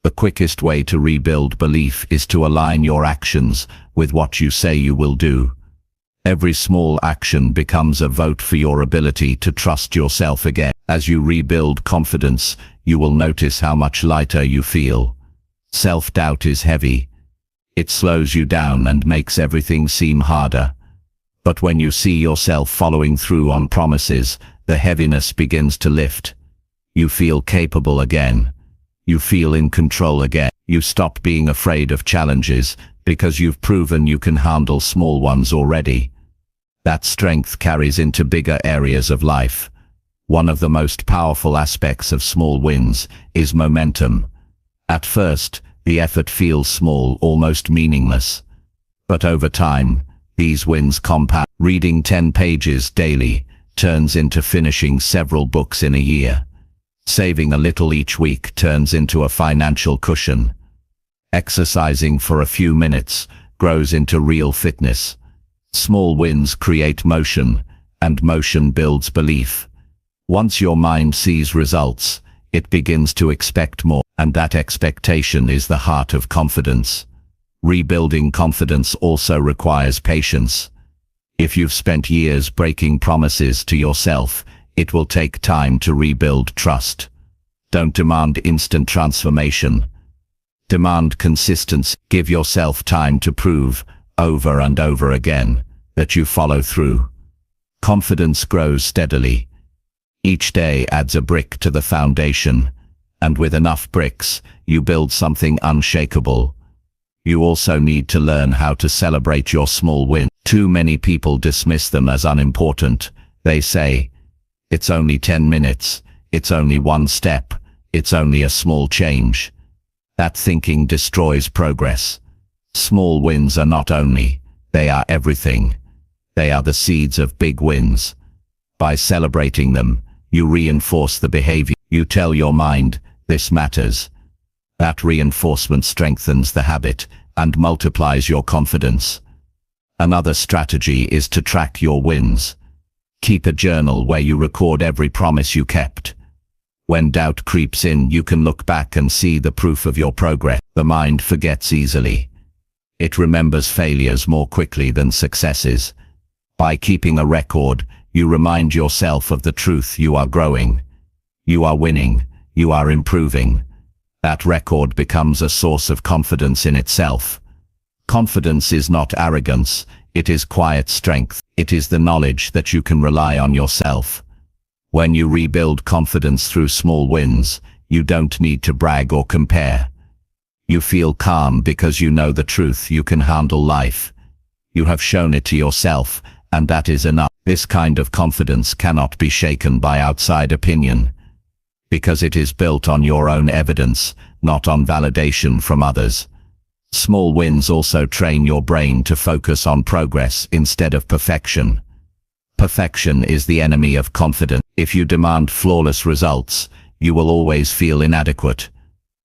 The quickest way to rebuild belief is to align your actions with what you say you will do. Every small action becomes a vote for your ability to trust yourself again. As you rebuild confidence, you will notice how much lighter you feel. Self-doubt is heavy. It slows you down and makes everything seem harder. But when you see yourself following through on promises, the heaviness begins to lift. You feel capable again. You feel in control again. You stop being afraid of challenges because you've proven you can handle small ones already. That strength carries into bigger areas of life. One of the most powerful aspects of small wins is momentum. At first, the effort feels small, almost meaningless. But over time, these wins compound. Reading 10 pages daily turns into finishing several books in a year. Saving a little each week turns into a financial cushion. Exercising for a few minutes grows into real fitness. Small wins create motion, and motion builds belief. Once your mind sees results, it begins to expect more, and that expectation is the heart of confidence. Rebuilding confidence also requires patience. If you've spent years breaking promises to yourself, it will take time to rebuild trust. Don't demand instant transformation. Demand consistency. Give yourself time to prove, over and over again, that you follow through. Confidence grows steadily. Each day adds a brick to the foundation, and with enough bricks, you build something unshakable. You also need to learn how to celebrate your small wins. Too many people dismiss them as unimportant. They say, "It's only 10 minutes, it's only one step, it's only a small change." That thinking destroys progress. Small wins are not only, they are everything. They are the seeds of big wins. By celebrating them, you reinforce the behavior. You tell your mind, "This matters." That reinforcement strengthens the habit and multiplies your confidence. Another strategy is to track your wins. Keep a journal where you record every promise you kept. When doubt creeps in, you can look back and see the proof of your progress. The mind forgets easily. It remembers failures more quickly than successes. By keeping a record, you remind yourself of the truth: you are growing. You are winning. You are improving. That record becomes a source of confidence in itself. Confidence is not arrogance, it is quiet strength. It is the knowledge that you can rely on yourself. When you rebuild confidence through small wins, you don't need to brag or compare. You feel calm because you know the truth: you can handle life. You have shown it to yourself, and that is enough. This kind of confidence cannot be shaken by outside opinion, because it is built on your own evidence, not on validation from others. Small wins also train your brain to focus on progress instead of perfection. Perfection is the enemy of confidence. If you demand flawless results, you will always feel inadequate.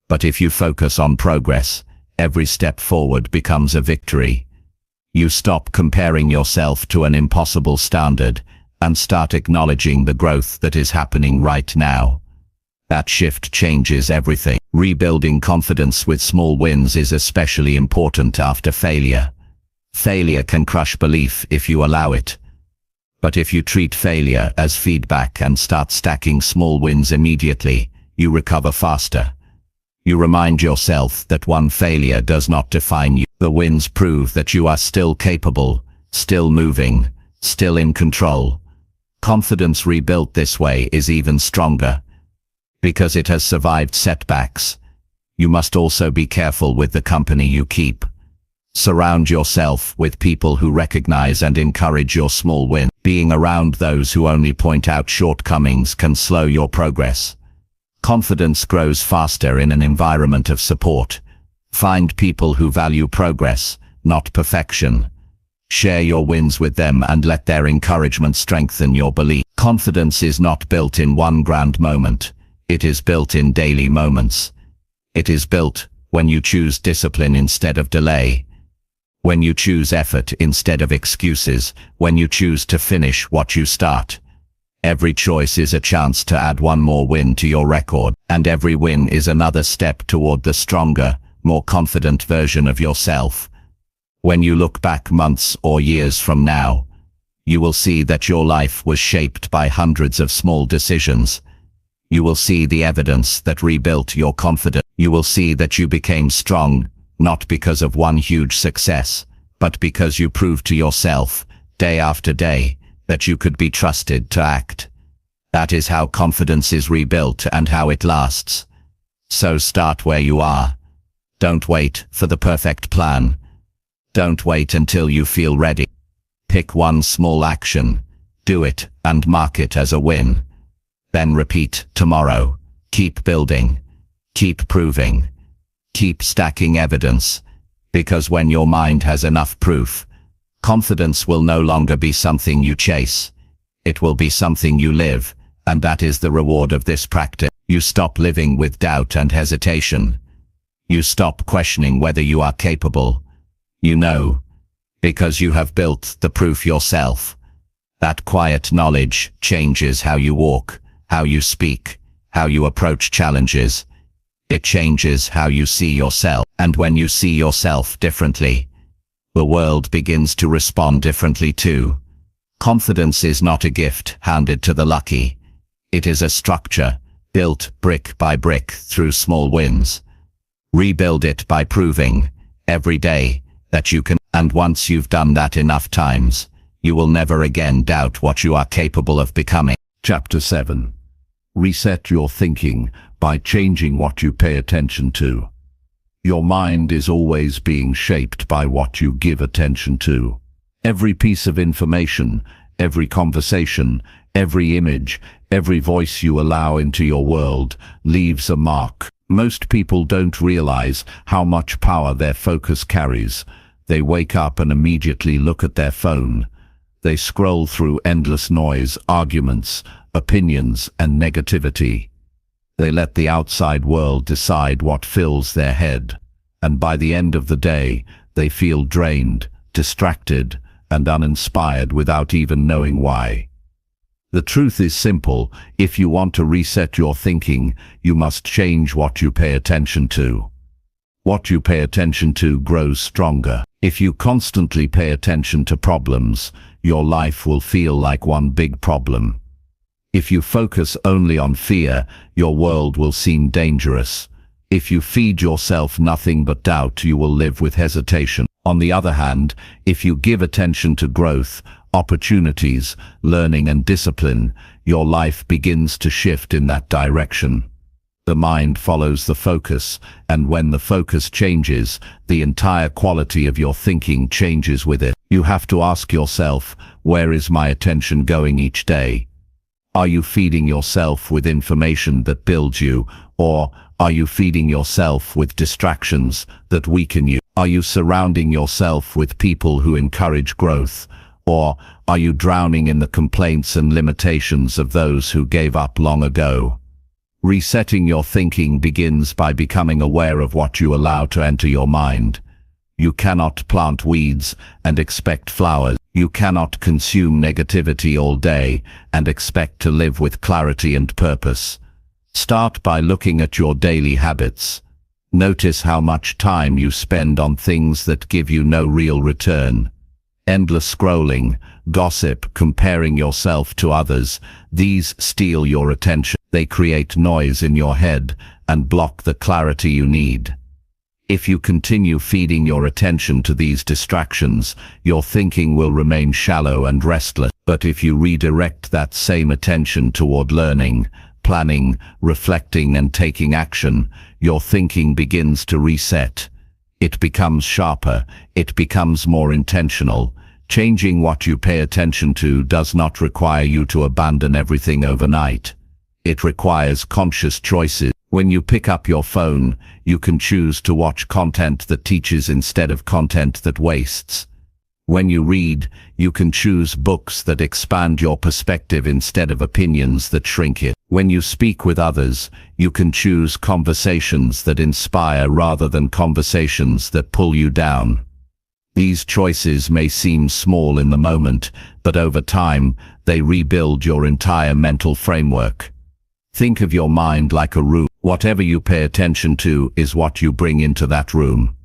But if you focus on progress, every step forward becomes a victory. You stop comparing yourself to an impossible standard and start acknowledging the growth that is happening right now. That shift changes everything. Rebuilding confidence with small wins is especially important after failure. Failure can crush belief if you allow it. But if you treat failure as feedback and start stacking small wins immediately, you recover faster. You remind yourself that one failure does not define you. The wins prove that you are still capable, still moving, still in control. Confidence rebuilt this way is even stronger, because it has survived setbacks. You must also be careful with the company you keep. Surround yourself with people who recognize and encourage your small wins. Being around those who only point out shortcomings can slow your progress. Confidence grows faster in an environment of support. Find people who value progress, not perfection. Share your wins with them and let their encouragement strengthen your belief. Confidence is not built in one grand moment. It is built in daily moments. It is built when you choose discipline instead of delay, when you choose effort instead of excuses, when you choose to finish what you start. Every choice is a chance to add one more win to your record, and every win is another step toward the stronger, more confident version of yourself. When you look back months or years from now, you will see that your life was shaped by hundreds of small decisions. You will see the evidence that rebuilt your confidence. You will see that you became strong, not because of one huge success, but because you proved to yourself, day after day, that you could be trusted to act. That is how confidence is rebuilt and how it lasts. So start where you are. Don't wait for the perfect plan. Don't wait until you feel ready. Pick one small action, do it, and mark it as a win. Then repeat tomorrow. Keep building. Keep proving. Keep stacking evidence. Because when your mind has enough proof, confidence will no longer be something you chase. It will be something you live, and that is the reward of this practice. You stop living with doubt and hesitation. You stop questioning whether you are capable. You know, because you have built the proof yourself. That quiet knowledge changes how you walk, how you speak, how you approach challenges. It changes how you see yourself. And when you see yourself differently, the world begins to respond differently too. Confidence is not a gift handed to the lucky. It is a structure built brick by brick through small wins. Rebuild it by proving every day that you can, and once you've done that enough times, you will never again doubt what you are capable of becoming. Chapter 7. Reset your thinking by changing what you pay attention to. Your mind is always being shaped by what you give attention to. Every piece of information, every conversation, every image, every voice you allow into your world leaves a mark. Most people don't realize how much power their focus carries. They wake up and immediately look at their phone. They scroll through endless noise, arguments, opinions, and negativity. They let the outside world decide what fills their head. And by the end of the day, they feel drained, distracted, and uninspired without even knowing why. The truth is simple. If you want to reset your thinking, you must change what you pay attention to. What you pay attention to grows stronger. If you constantly pay attention to problems, your life will feel like one big problem. If you focus only on fear, your world will seem dangerous. If you feed yourself nothing but doubt, you will live with hesitation. On the other hand, if you give attention to growth, opportunities, learning and discipline, your life begins to shift in that direction. The mind follows the focus, and when the focus changes, the entire quality of your thinking changes with it. You have to ask yourself, where is my attention going each day? Are you feeding yourself with information that builds you, or are you feeding yourself with distractions that weaken you? Are you surrounding yourself with people who encourage growth, or are you drowning in the complaints and limitations of those who gave up long ago? Resetting your thinking begins by becoming aware of what you allow to enter your mind. You cannot plant weeds and expect flowers. You cannot consume negativity all day and expect to live with clarity and purpose. Start by looking at your daily habits. Notice how much time you spend on things that give you no real return. Endless scrolling, gossip, comparing yourself to others, these steal your attention. They create noise in your head and block the clarity you need. If you continue feeding your attention to these distractions, your thinking will remain shallow and restless. But if you redirect that same attention toward learning, planning, reflecting, and taking action, your thinking begins to reset. It becomes sharper, it becomes more intentional. Changing what you pay attention to does not require you to abandon everything overnight. It requires conscious choices. When you pick up your phone, you can choose to watch content that teaches instead of content that wastes. When you read, you can choose books that expand your perspective instead of opinions that shrink it. When you speak with others, you can choose conversations that inspire rather than conversations that pull you down. These choices may seem small in the moment, but over time, they rebuild your entire mental framework. Think of your mind like a room. Whatever you pay attention to is what you bring into that room.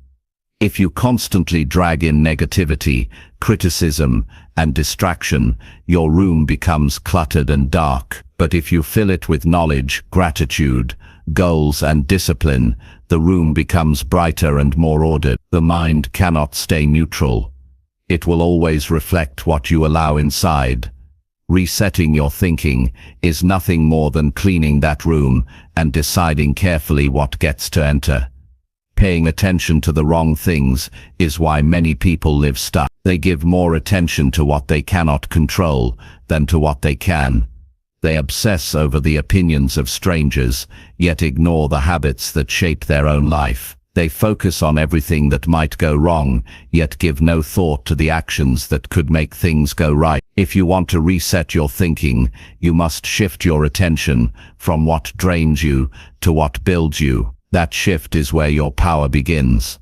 If you constantly drag in negativity, criticism, and distraction, your room becomes cluttered and dark. But if you fill it with knowledge, gratitude, goals, and discipline, the room becomes brighter and more ordered. The mind cannot stay neutral. It will always reflect what you allow inside. Resetting your thinking is nothing more than cleaning that room and deciding carefully what gets to enter. Paying attention to the wrong things is why many people live stuck. They give more attention to what they cannot control than to what they can. They obsess over the opinions of strangers, yet ignore the habits that shape their own life. They focus on everything that might go wrong, yet give no thought to the actions that could make things go right. If you want to reset your thinking, you must shift your attention from what drains you to what builds you. That shift is where your power begins.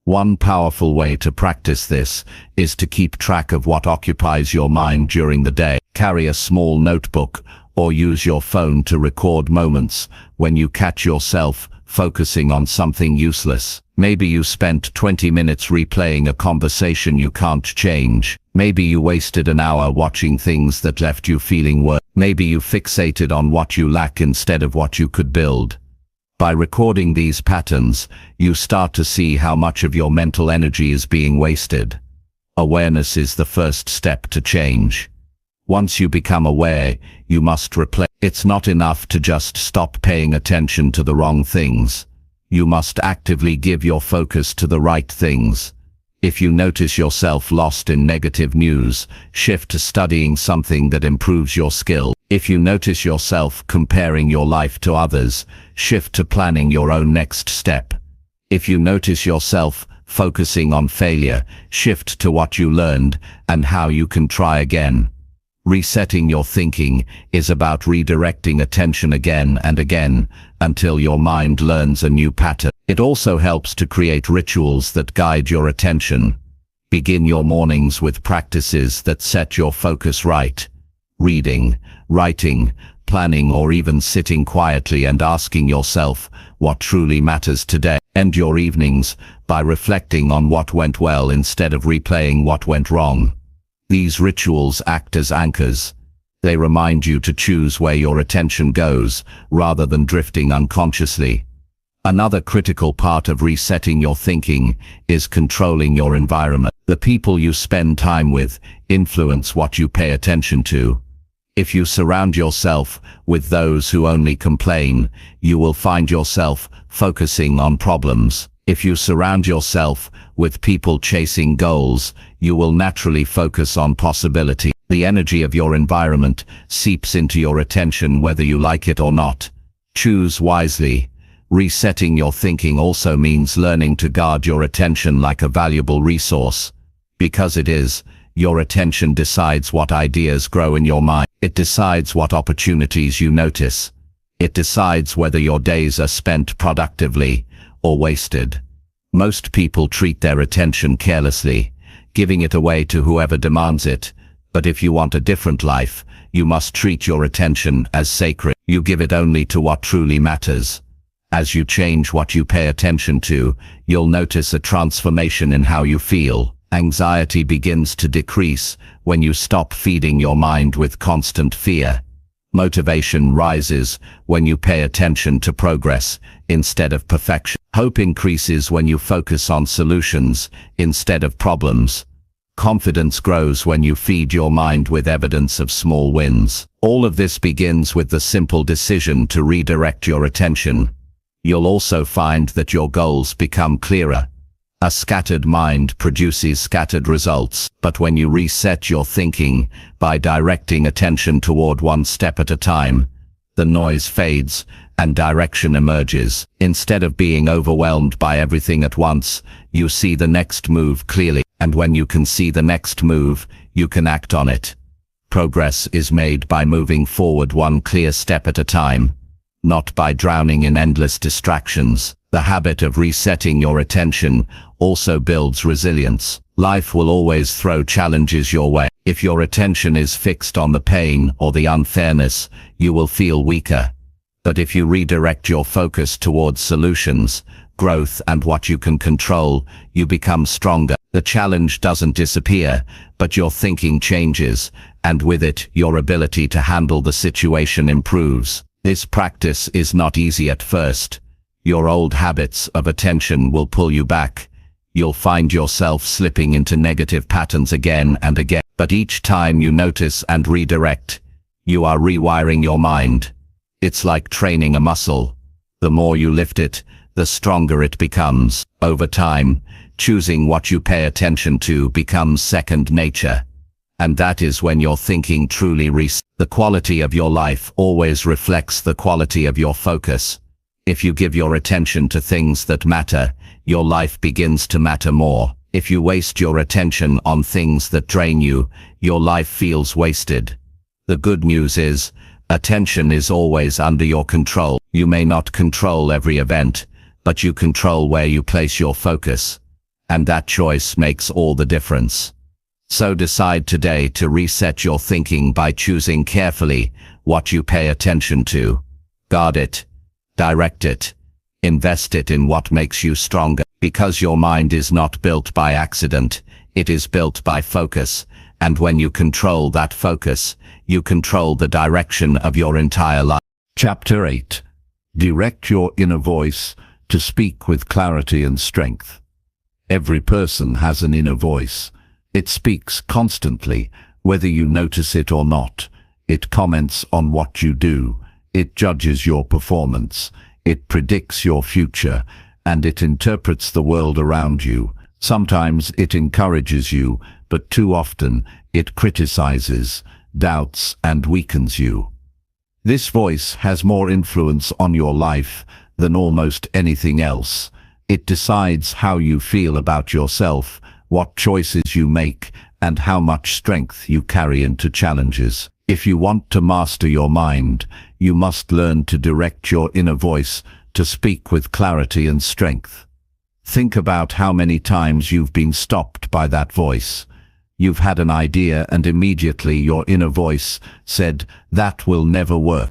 One powerful way to practice this is to keep track of what occupies your mind during the day. Carry a small notebook or use your phone to record moments when you catch yourself focusing on something useless. Maybe you spent 20 minutes replaying a conversation you can't change. Maybe you wasted an hour watching things that left you feeling worse. Maybe you fixated on what you lack instead of what you could build. By recording these patterns, you start to see how much of your mental energy is being wasted. Awareness is the first step to change. Once you become aware, you must replace. It's not enough to just stop paying attention to the wrong things. You must actively give your focus to the right things. If you notice yourself lost in negative news, shift to studying something that improves your skill. If you notice yourself comparing your life to others, shift to planning your own next step. If you notice yourself focusing on failure, shift to what you learned and how you can try again. Resetting your thinking is about redirecting attention again and again until your mind learns a new pattern. It also helps to create rituals that guide your attention. Begin your mornings with practices that set your focus right. Reading, writing, planning, or even sitting quietly and asking yourself what truly matters today. End your evenings by reflecting on what went well instead of replaying what went wrong. These rituals act as anchors. They remind you to choose where your attention goes, rather than drifting unconsciously. Another critical part of resetting your thinking is controlling your environment. The people you spend time with influence what you pay attention to. If you surround yourself with those who only complain, you will find yourself focusing on problems. If you surround yourself with people chasing goals, you will naturally focus on possibility. The energy of your environment seeps into your attention whether you like it or not. Choose wisely. Resetting your thinking also means learning to guard your attention like a valuable resource. Because it is, your attention decides what ideas grow in your mind. It decides what opportunities you notice. It decides whether your days are spent productively or wasted. Most people treat their attention carelessly, giving it away to whoever demands it. But if you want a different life, you must treat your attention as sacred. You give it only to what truly matters. As you change what you pay attention to, you'll notice a transformation in how you feel. Anxiety begins to decrease when you stop feeding your mind with constant fear. Motivation rises when you pay attention to progress instead of perfection. Hope increases when you focus on solutions instead of problems. Confidence grows when you feed your mind with evidence of small wins. All of this begins with the simple decision to redirect your attention. You'll also find that your goals become clearer. A scattered mind produces scattered results, but when you reset your thinking by directing attention toward one step at a time, the noise fades and direction emerges. Instead of being overwhelmed by everything at once, you see the next move clearly, and when you can see the next move, you can act on it. Progress is made by moving forward one clear step at a time, not by drowning in endless distractions. The habit of resetting your attention also builds resilience. Life will always throw challenges your way. If your attention is fixed on the pain or the unfairness, you will feel weaker. But if you redirect your focus towards solutions, growth, and what you can control, you become stronger. The challenge doesn't disappear, but your thinking changes, and with it, your ability to handle the situation improves. This practice is not easy at first. Your old habits of attention will pull you back. You'll find yourself slipping into negative patterns again and again. But each time you notice and redirect, you are rewiring your mind. It's like training a muscle. The more you lift it, the stronger it becomes. Over time, choosing what you pay attention to becomes second nature. And that is when your thinking truly resets. The quality of your life always reflects the quality of your focus. If you give your attention to things that matter, your life begins to matter more. If you waste your attention on things that drain you, your life feels wasted. The good news is, attention is always under your control. You may not control every event, but you control where you place your focus. And that choice makes all the difference. So decide today to reset your thinking by choosing carefully what you pay attention to. Guard it, direct it, invest it in what makes you stronger. Because your mind is not built by accident, it is built by focus. And when you control that focus, you control the direction of your entire life. Chapter 8. Direct your inner voice to speak with clarity and strength. Every person has an inner voice. It speaks constantly, whether you notice it or not. It comments on what you do. It judges your performance. It predicts your future, and it interprets the world around you. Sometimes it encourages you, but too often it criticizes, doubts, and weakens you. This voice has more influence on your life than almost anything else. It decides how you feel about yourself, what choices you make, and how much strength you carry into challenges. If you want to master your mind, you must learn to direct your inner voice to speak with clarity and strength. Think about how many times you've been stopped by that voice. You've had an idea and immediately your inner voice said, "That will never work."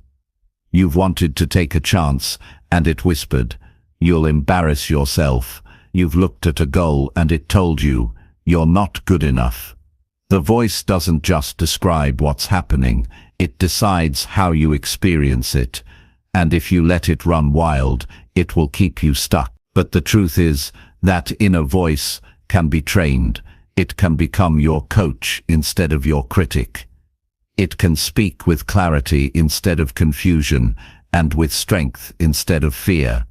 You've wanted to take a chance and it whispered, "You'll embarrass yourself." You've looked at a goal and it told you, "You're not good enough." The voice doesn't just describe what's happening, it decides how you experience it. And if you let it run wild, it will keep you stuck. But the truth is, that inner voice can be trained. It can become your coach instead of your critic. It can speak with clarity instead of confusion, and with strength instead of fear.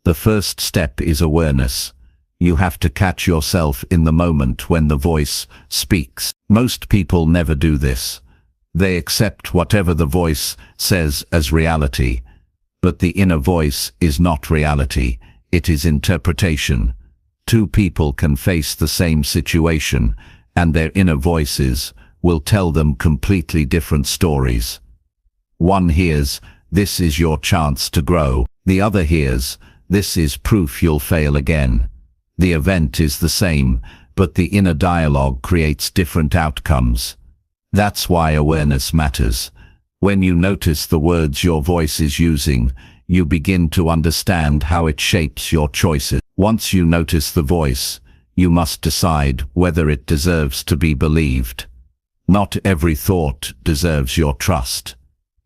The first step is awareness. You have to catch yourself in the moment when the voice speaks. Most people never do this. They accept whatever the voice says as reality. But the inner voice is not reality, it is interpretation. Two people can face the same situation, and their inner voices will tell them completely different stories. One hears, "This is your chance to grow." The other hears, "This is proof you'll fail again." The event is the same, but the inner dialogue creates different outcomes. That's why awareness matters. When you notice the words your voice is using, you begin to understand how it shapes your choices. Once you notice the voice, you must decide whether it deserves to be believed. Not every thought deserves your trust.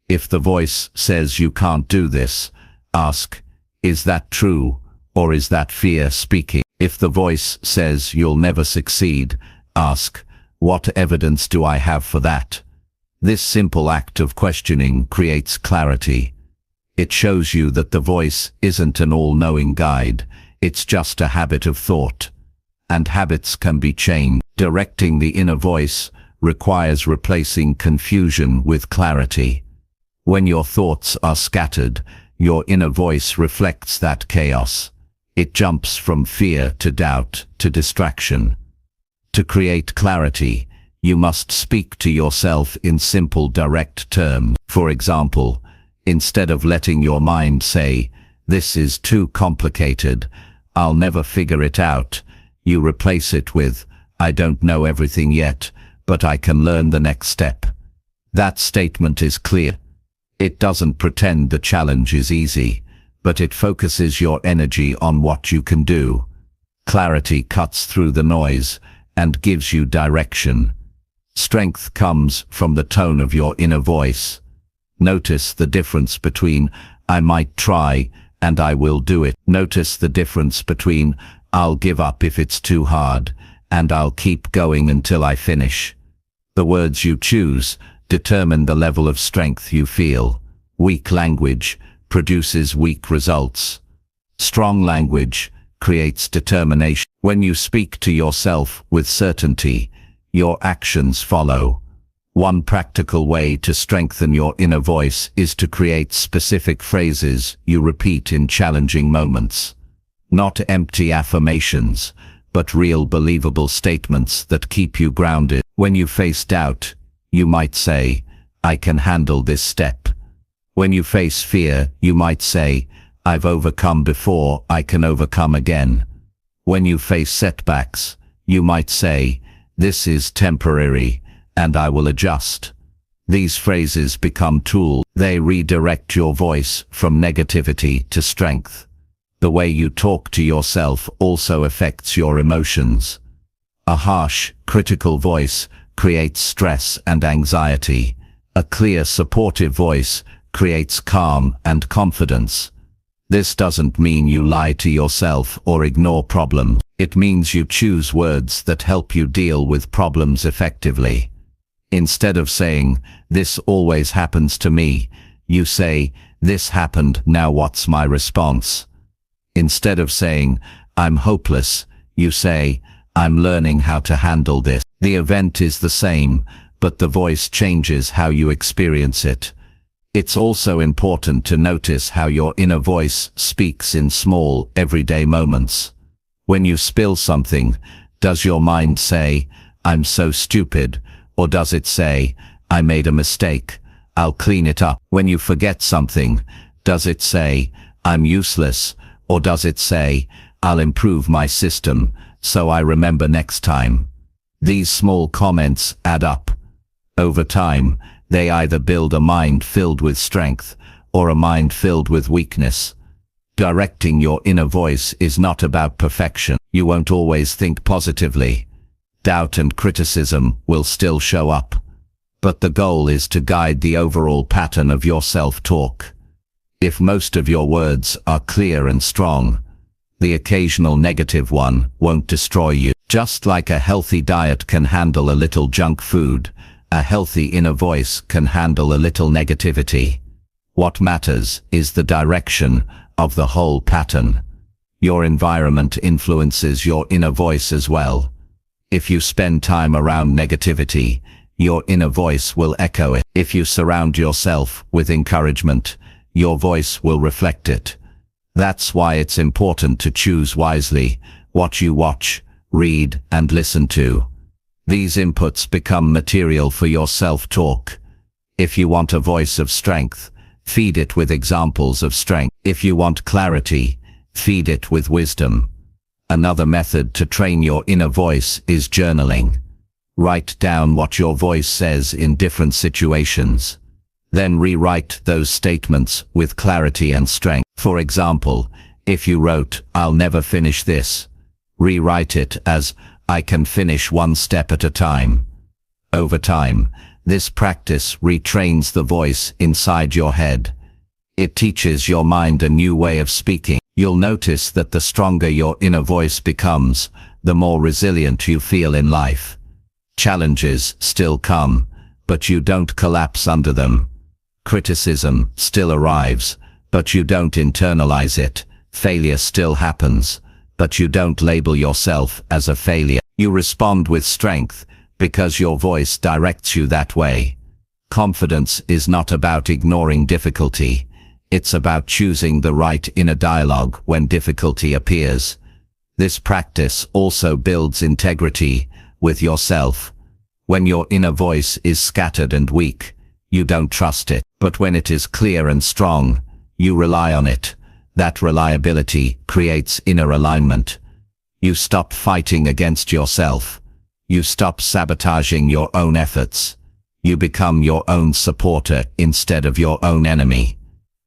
If the voice says you can't do this, ask, "Is that true, or is that fear speaking?" If the voice says you'll never succeed, ask, "What evidence do I have for that?" This simple act of questioning creates clarity. It shows you that the voice isn't an all-knowing guide, it's just a habit of thought. And habits can be changed. Directing the inner voice requires replacing confusion with clarity. When your thoughts are scattered, your inner voice reflects that chaos. It jumps from fear to doubt to distraction. To create clarity, you must speak to yourself in simple, direct terms. For example, instead of letting your mind say, "This is too complicated, I'll never figure it out," you replace it with, "I don't know everything yet, but I can learn the next step." That statement is clear. It doesn't pretend the challenge is easy, but it focuses your energy on what you can do. Clarity cuts through the noise and gives you direction. Strength comes from the tone of your inner voice. Notice the difference between "I might try" and "I will do it." Notice the difference between "I'll give up if it's too hard" and "I'll keep going until I finish." The words you choose determine the level of strength you feel. Weak language produces weak results. Strong language creates determination. When you speak to yourself with certainty, your actions follow. One practical way to strengthen your inner voice is to create specific phrases you repeat in challenging moments. Not empty affirmations, but real believable statements that keep you grounded. When you face doubt, you might say, "I can handle this step." When you face fear, you might say, "I've overcome before, I can overcome again." When you face setbacks, you might say, "This is temporary, and I will adjust." These phrases become tools. They redirect your voice from negativity to strength. The way you talk to yourself also affects your emotions. A harsh, critical voice creates stress and anxiety. A clear, supportive voice creates calm and confidence. This doesn't mean you lie to yourself or ignore problems. It means you choose words that help you deal with problems effectively. Instead of saying, "This always happens to me," you say, "This happened, now what's my response?" Instead of saying, "I'm hopeless," you say, "I'm learning how to handle this." The event is the same, but the voice changes how you experience it. It's also important to notice how your inner voice speaks in small, everyday moments. When you spill something, does your mind say, "I'm so stupid," or does it say, "I made a mistake, I'll clean it up"? When you forget something, does it say, "I'm useless," or does it say, "I'll improve my system, so I remember next time"? These small comments add up. Over time, they either build a mind filled with strength, or a mind filled with weakness. Directing your inner voice is not about perfection. You won't always think positively. Doubt and criticism will still show up. But the goal is to guide the overall pattern of your self-talk. If most of your words are clear and strong, the occasional negative one won't destroy you. Just like a healthy diet can handle a little junk food, a healthy inner voice can handle a little negativity. What matters is the direction of the whole pattern. Your environment influences your inner voice as well. If you spend time around negativity, your inner voice will echo it. If you surround yourself with encouragement, your voice will reflect it. That's why it's important to choose wisely what you watch, read, and listen to. These inputs become material for your self-talk. If you want a voice of strength, feed it with examples of strength. If you want clarity, feed it with wisdom. Another method to train your inner voice is journaling. Write down what your voice says in different situations. Then rewrite those statements with clarity and strength. For example, if you wrote, "I'll never finish this," rewrite it as, "I can finish one step at a time." Over time, this practice retrains the voice inside your head. It teaches your mind a new way of speaking. You'll notice that the stronger your inner voice becomes, the more resilient you feel in life. Challenges still come, but you don't collapse under them. Criticism still arrives, but you don't internalize it. Failure still happens, but you don't label yourself as a failure. You respond with strength because your voice directs you that way. Confidence is not about ignoring difficulty. It's about choosing the right inner dialogue when difficulty appears. This practice also builds integrity with yourself. When your inner voice is scattered and weak, you don't trust it. But when it is clear and strong, you rely on it. That reliability creates inner alignment. You stop fighting against yourself. You stop sabotaging your own efforts. You become your own supporter instead of your own enemy.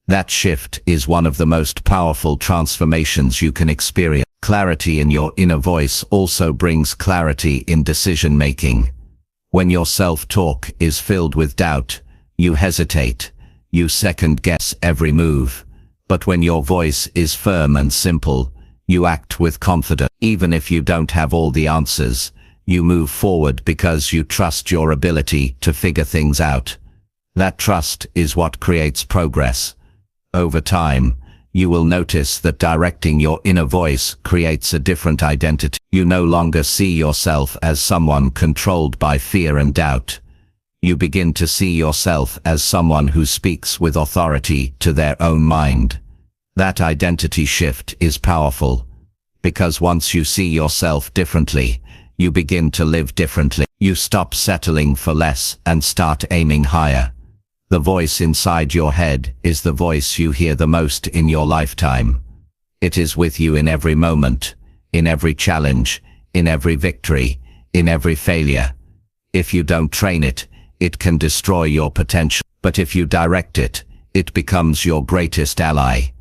That shift is one of the most powerful transformations you can experience. Clarity in your inner voice also brings clarity in decision-making. When your self-talk is filled with doubt, you hesitate. You second-guess every move. But when your voice is firm and simple, you act with confidence. Even if you don't have all the answers, you move forward because you trust your ability to figure things out. That trust is what creates progress. Over time, you will notice that directing your inner voice creates a different identity. You no longer see yourself as someone controlled by fear and doubt. You begin to see yourself as someone who speaks with authority to their own mind. That identity shift is powerful, because once you see yourself differently, you begin to live differently. You stop settling for less and start aiming higher. The voice inside your head is the voice you hear the most in your lifetime. It is with you in every moment, in every challenge, in every victory, in every failure. If you don't train it, it can destroy your potential. But if you direct it, it becomes your greatest ally.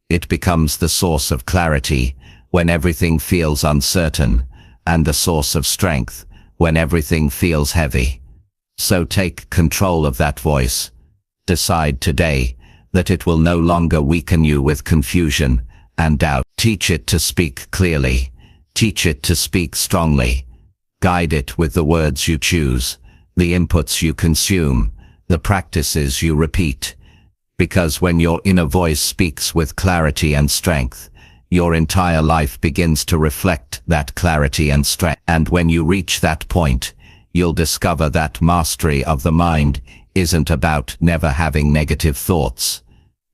It becomes the source of clarity when everything feels uncertain, and the source of strength when everything feels heavy. So take control of that voice. Decide today that it will no longer weaken you with confusion and doubt. Teach it to speak clearly. Teach it to speak strongly. Guide it with the words you choose, the inputs you consume, the practices you repeat. Because when your inner voice speaks with clarity and strength, your entire life begins to reflect that clarity and strength. And when you reach that point, you'll discover that mastery of the mind isn't about never having negative thoughts.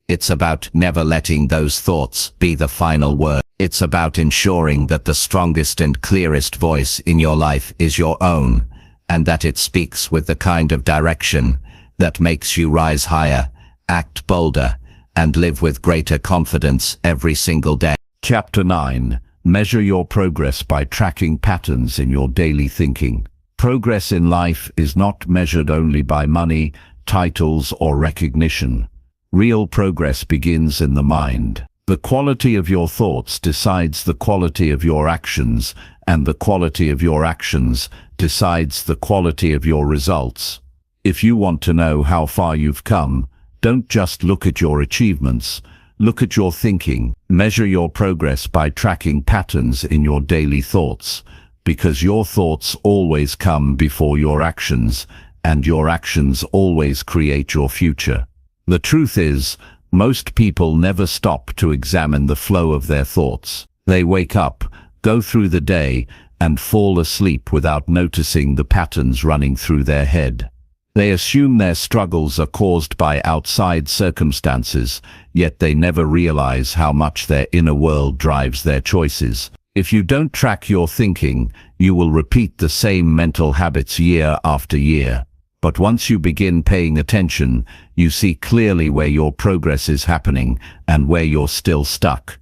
It's about never letting those thoughts be the final word. It's about ensuring that the strongest and clearest voice in your life is your own, and that it speaks with the kind of direction that makes you rise higher, act bolder, and live with greater confidence every single day. Chapter 9. Measure your progress by tracking patterns in your daily thinking. Progress in life is not measured only by money, titles, or recognition. Real progress begins in the mind. The quality of your thoughts decides the quality of your actions, and the quality of your actions decides the quality of your results. If you want to know how far you've come, don't just look at your achievements. Look at your thinking. Measure your progress by tracking patterns in your daily thoughts, because your thoughts always come before your actions, and your actions always create your future. The truth is, most people never stop to examine the flow of their thoughts. They wake up, go through the day, and fall asleep without noticing the patterns running through their head. They assume their struggles are caused by outside circumstances, yet they never realize how much their inner world drives their choices. If you don't track your thinking, you will repeat the same mental habits year after year. But once you begin paying attention, you see clearly where your progress is happening and where you're still stuck.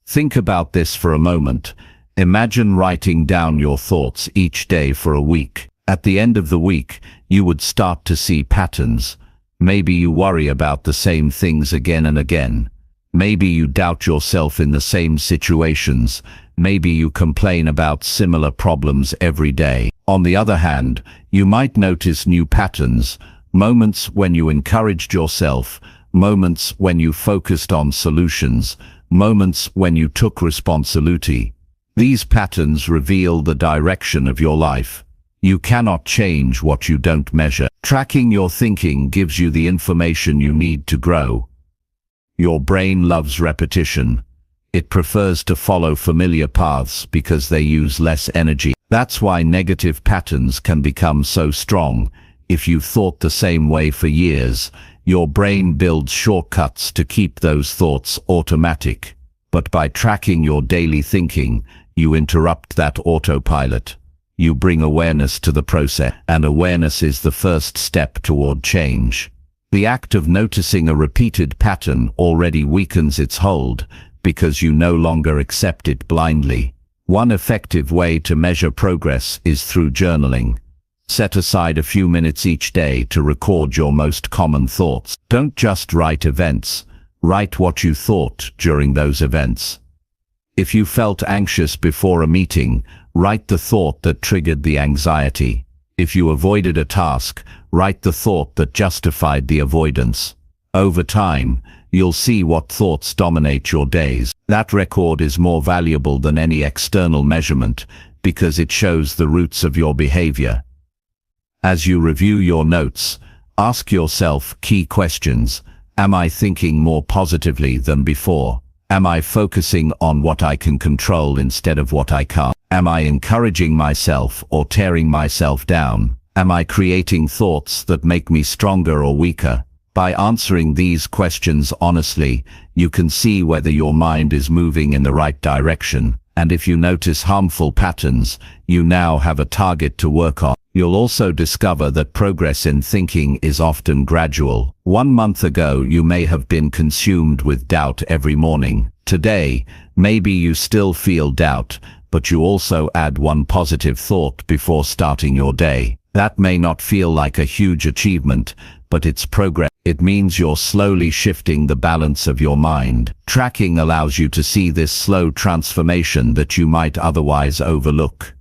Think about this for a moment. Imagine writing down your thoughts each day for a week. At the end of the week, you would start to see patterns. Maybe you worry about the same things again and again. Maybe you doubt yourself in the same situations. Maybe you complain about similar problems every day. On the other hand, you might notice new patterns, moments when you encouraged yourself, moments when you focused on solutions, moments when you took responsibility. These patterns reveal the direction of your life. You cannot change what you don't measure. Tracking your thinking gives you the information you need to grow. Your brain loves repetition. It prefers to follow familiar paths because they use less energy. That's why negative patterns can become so strong. If you've thought the same way for years, your brain builds shortcuts to keep those thoughts automatic. But by tracking your daily thinking, you interrupt that autopilot. You bring awareness to the process, and awareness is the first step toward change. The act of noticing a repeated pattern already weakens its hold, because you no longer accept it blindly. One effective way to measure progress is through journaling. Set aside a few minutes each day to record your most common thoughts. Don't just write events. Write what you thought during those events. If you felt anxious before a meeting, write the thought that triggered the anxiety. If you avoided a task, write the thought that justified the avoidance. Over time, you'll see what thoughts dominate your days. That record is more valuable than any external measurement because it shows the roots of your behavior. As you review your notes, ask yourself key questions. Am I thinking more positively than before? Am I focusing on what I can control instead of what I can't? Am I encouraging myself or tearing myself down? Am I creating thoughts that make me stronger or weaker? By answering these questions honestly, you can see whether your mind is moving in the right direction. And if you notice harmful patterns, you now have a target to work on. You'll also discover that progress in thinking is often gradual. 1 month ago, you may have been consumed with doubt every morning. Today, maybe you still feel doubt, but you also add one positive thought before starting your day. That may not feel like a huge achievement, but it's progress. It means you're slowly shifting the balance of your mind. Tracking allows you to see this slow transformation that you might otherwise overlook.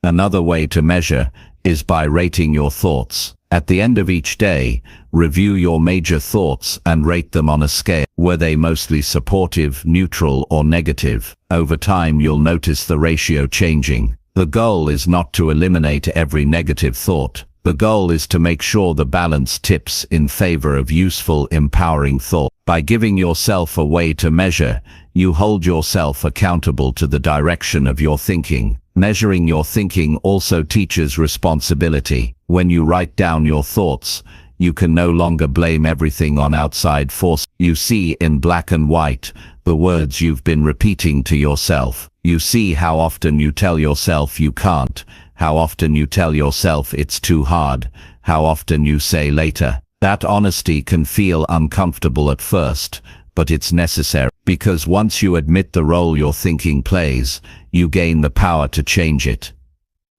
Another way to measure is by rating your thoughts. At the end of each day, review your major thoughts and rate them on a scale. Were they mostly supportive, neutral, or negative? Over time, you'll notice the ratio changing. The goal is not to eliminate every negative thought. The goal is to make sure the balance tips in favor of useful, empowering thought. By giving yourself a way to measure, you hold yourself accountable to the direction of your thinking. Measuring your thinking also teaches responsibility. When you write down your thoughts, you can no longer blame everything on outside force. You see in black and white the words you've been repeating to yourself. You see how often you tell yourself you can't, how often you tell yourself it's too hard, how often you say later. That honesty can feel uncomfortable at first, but it's necessary, because once you admit the role your thinking plays, you gain the power to change it.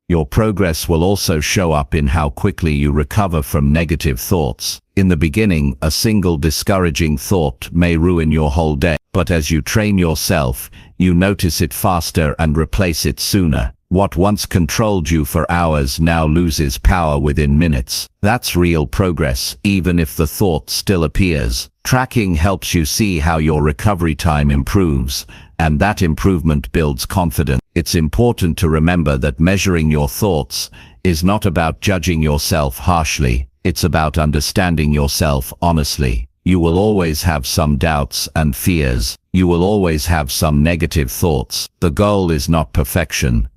Your progress will also show up in how quickly you recover from negative thoughts. In the beginning, a single discouraging thought may ruin your whole day, but as you train yourself, you notice it faster and replace it sooner. What once controlled you for hours now loses power within minutes. That's real progress, even if the thought still appears. Tracking helps you see how your recovery time improves, and that improvement builds confidence. It's important to remember that measuring your thoughts is not about judging yourself harshly. It's about understanding yourself honestly. You will always have some doubts and fears. You will always have some negative thoughts. The goal is not perfection.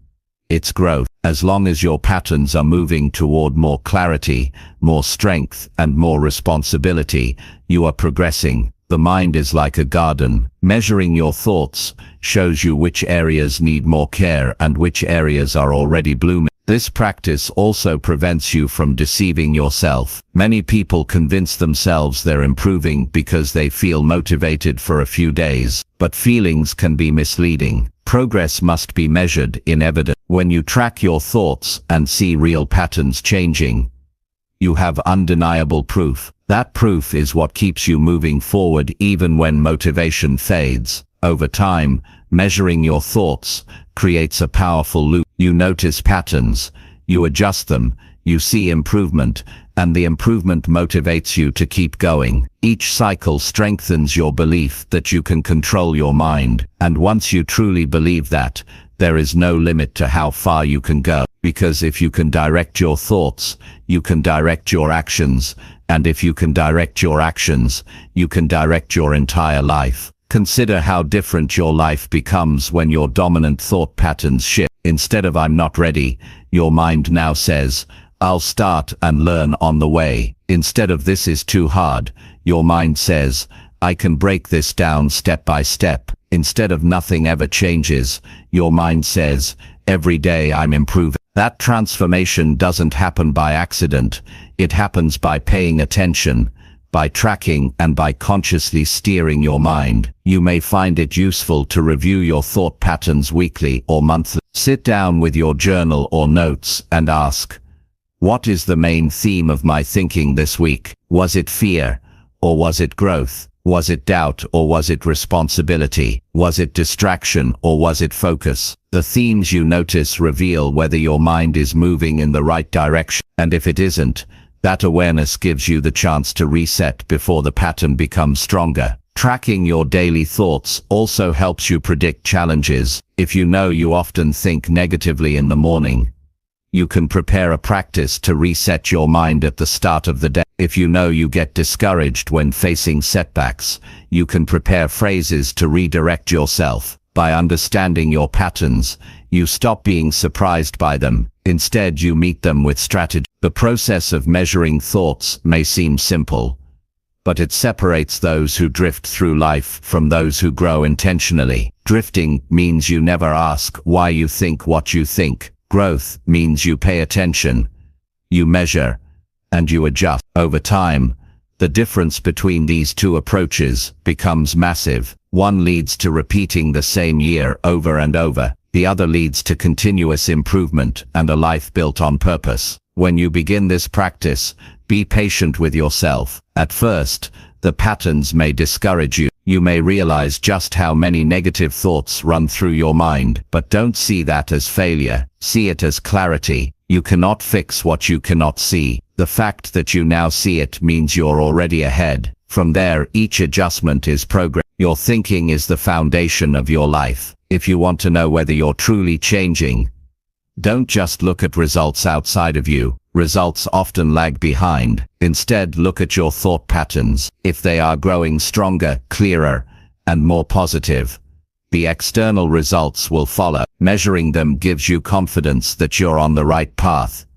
It's growth. As long as your patterns are moving toward more clarity, more strength, and more responsibility, you are progressing. The mind is like a garden. Measuring your thoughts shows you which areas need more care and which areas are already blooming. This practice also prevents you from deceiving yourself. Many people convince themselves they're improving because they feel motivated for a few days, but feelings can be misleading. Progress must be measured in evidence. When you track your thoughts and see real patterns changing, you have undeniable proof. That proof is what keeps you moving forward even when motivation fades. Over time, measuring your thoughts creates a powerful loop. You notice patterns, you adjust them, you see improvement, and the improvement motivates you to keep going. Each cycle strengthens your belief that you can control your mind, and once you truly believe that, there is no limit to how far you can go. Because if you can direct your thoughts, you can direct your actions, and if you can direct your actions, you can direct your entire life. Consider how different your life becomes when your dominant thought patterns shift. Instead of "I'm not ready," your mind now says, "I'll start and learn on the way." Instead of "This is too hard," your mind says, "I can break this down step by step." Instead of "Nothing ever changes," your mind says, "Every day I'm improving." That transformation doesn't happen by accident. It happens by paying attention, by tracking, and by consciously steering your mind. You may find it useful to review your thought patterns weekly or monthly. Sit down with your journal or notes and ask, what is the main theme of my thinking this week? Was it fear, or was it growth? Was it doubt, or was it responsibility? Was it distraction, or was it focus? The themes you notice reveal whether your mind is moving in the right direction, and if it isn't, that awareness gives you the chance to reset before the pattern becomes stronger. Tracking your daily thoughts also helps you predict challenges. If you know you often think negatively in the morning, you can prepare a practice to reset your mind at the start of the day. If you know you get discouraged when facing setbacks, you can prepare phrases to redirect yourself. By understanding your patterns, you stop being surprised by them. Instead, you meet them with strategy. The process of measuring thoughts may seem simple, but it separates those who drift through life from those who grow intentionally. Drifting means you never ask why you think what you think. Growth means you pay attention, you measure, and you adjust. Over time, the difference between these two approaches becomes massive. One leads to repeating the same year over and over. The other leads to continuous improvement and a life built on purpose. When you begin this practice, be patient with yourself. At first, the patterns may discourage you. You may realize just how many negative thoughts run through your mind, but don't see that as failure. See it as clarity. You cannot fix what you cannot see. The fact that you now see it means you're already ahead. From there, each adjustment is progress. Your thinking is the foundation of your life. If you want to know whether you're truly changing, don't just look at results outside of you. Results often lag behind. Instead, look at your thought patterns. If they are growing stronger, clearer, and more positive, the external results will follow. Measuring them gives you confidence that you're on the right path,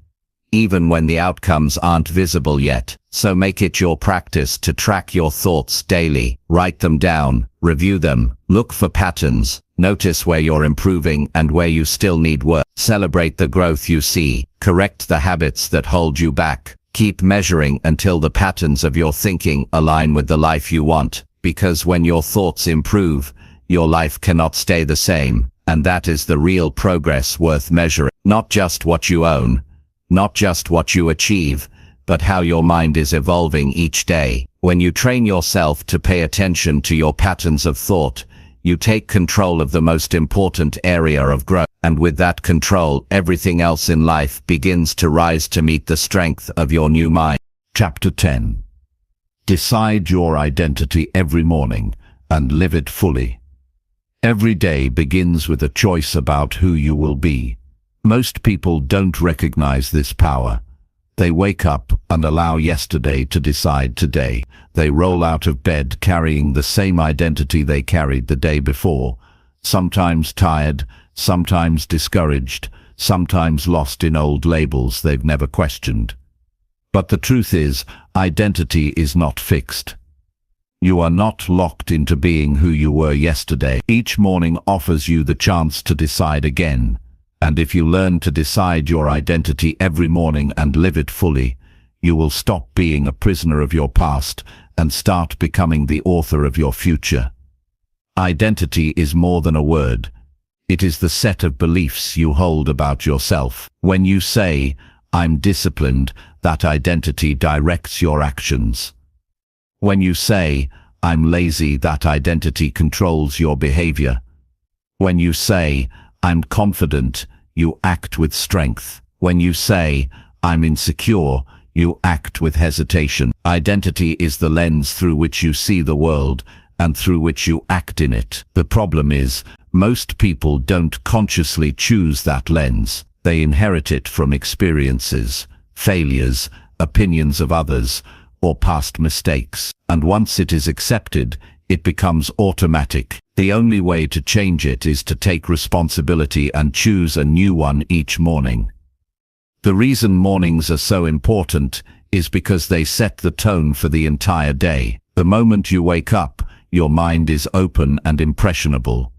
even when the outcomes aren't visible yet. So make it your practice to track your thoughts daily. Write them down, review them, look for patterns, notice where you're improving and where you still need work. Celebrate the growth you see, correct the habits that hold you back. Keep measuring until the patterns of your thinking align with the life you want, because when your thoughts improve, your life cannot stay the same, and that is the real progress worth measuring. Not just what you own, not just what you achieve, but how your mind is evolving each day. When you train yourself to pay attention to your patterns of thought, you take control of the most important area of growth. And with that control, everything else in life begins to rise to meet the strength of your new mind. Chapter 10. Decide your identity every morning and live it fully. Every day begins with a choice about who you will be. Most people don't recognize this power. They wake up and allow yesterday to decide today. They roll out of bed carrying the same identity they carried the day before, sometimes tired, sometimes discouraged, sometimes lost in old labels they've never questioned. But the truth is, identity is not fixed. You are not locked into being who you were yesterday. Each morning offers you the chance to decide again. And if you learn to decide your identity every morning and live it fully, you will stop being a prisoner of your past and start becoming the author of your future. Identity is more than a word. It is the set of beliefs you hold about yourself. When you say, "I'm disciplined," that identity directs your actions. When you say, "I'm lazy," that identity controls your behavior. When you say, "I'm confident," you act with strength. When you say, "I'm insecure," you act with hesitation. Identity is the lens through which you see the world and through which you act in it. The problem is, most people don't consciously choose that lens. They inherit it from experiences, failures, opinions of others, or past mistakes. And once it is accepted, it becomes automatic. The only way to change it is to take responsibility and choose a new one each morning. The reason mornings are so important is because they set the tone for the entire day. The moment you wake up, your mind is open and impressionable.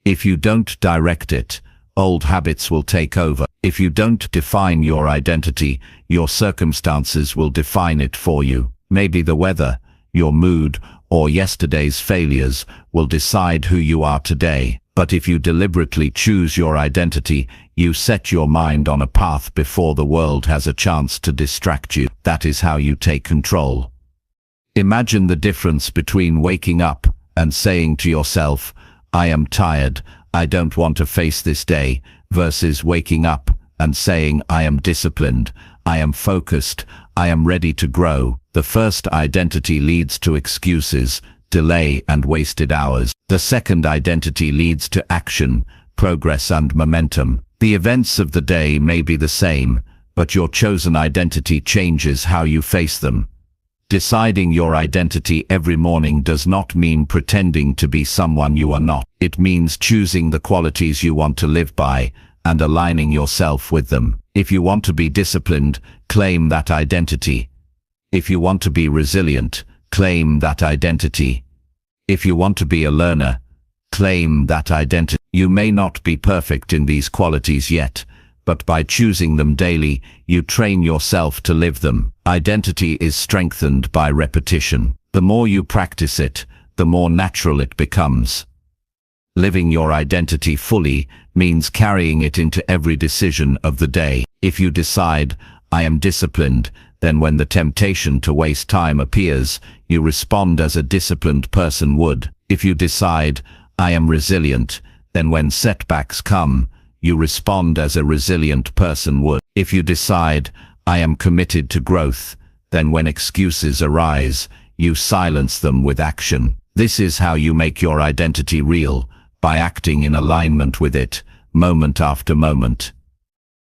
If you don't direct it, old habits will take over. If you don't define your identity, your circumstances will define it for you. Maybe the weather, your mood, or yesterday's failures will decide who you are today. But if you deliberately choose your identity, you set your mind on a path before the world has a chance to distract you. That is how you take control. Imagine the difference between waking up and saying to yourself, "I am tired, I don't want to face this day," versus waking up and saying, "I am disciplined, I am focused, I am ready to grow." The first identity leads to excuses, delay, and wasted hours. The second identity leads to action, progress, and momentum. The events of the day may be the same, but your chosen identity changes how you face them. Deciding your identity every morning does not mean pretending to be someone you are not. It means choosing the qualities you want to live by and aligning yourself with them. If you want to be disciplined, claim that identity. If you want to be resilient, claim that identity. If you want to be a learner, claim that identity. You may not be perfect in these qualities yet, but by choosing them daily, you train yourself to live them. Identity is strengthened by repetition. The more you practice it, the more natural it becomes. Living your identity fully means carrying it into every decision of the day. If you decide, I am disciplined, then when the temptation to waste time appears, you respond as a disciplined person would. If you decide, I am resilient, then when setbacks come, you respond as a resilient person would. If you decide, I am committed to growth, then when excuses arise, you silence them with action. This is how you make your identity real, by acting in alignment with it, moment after moment.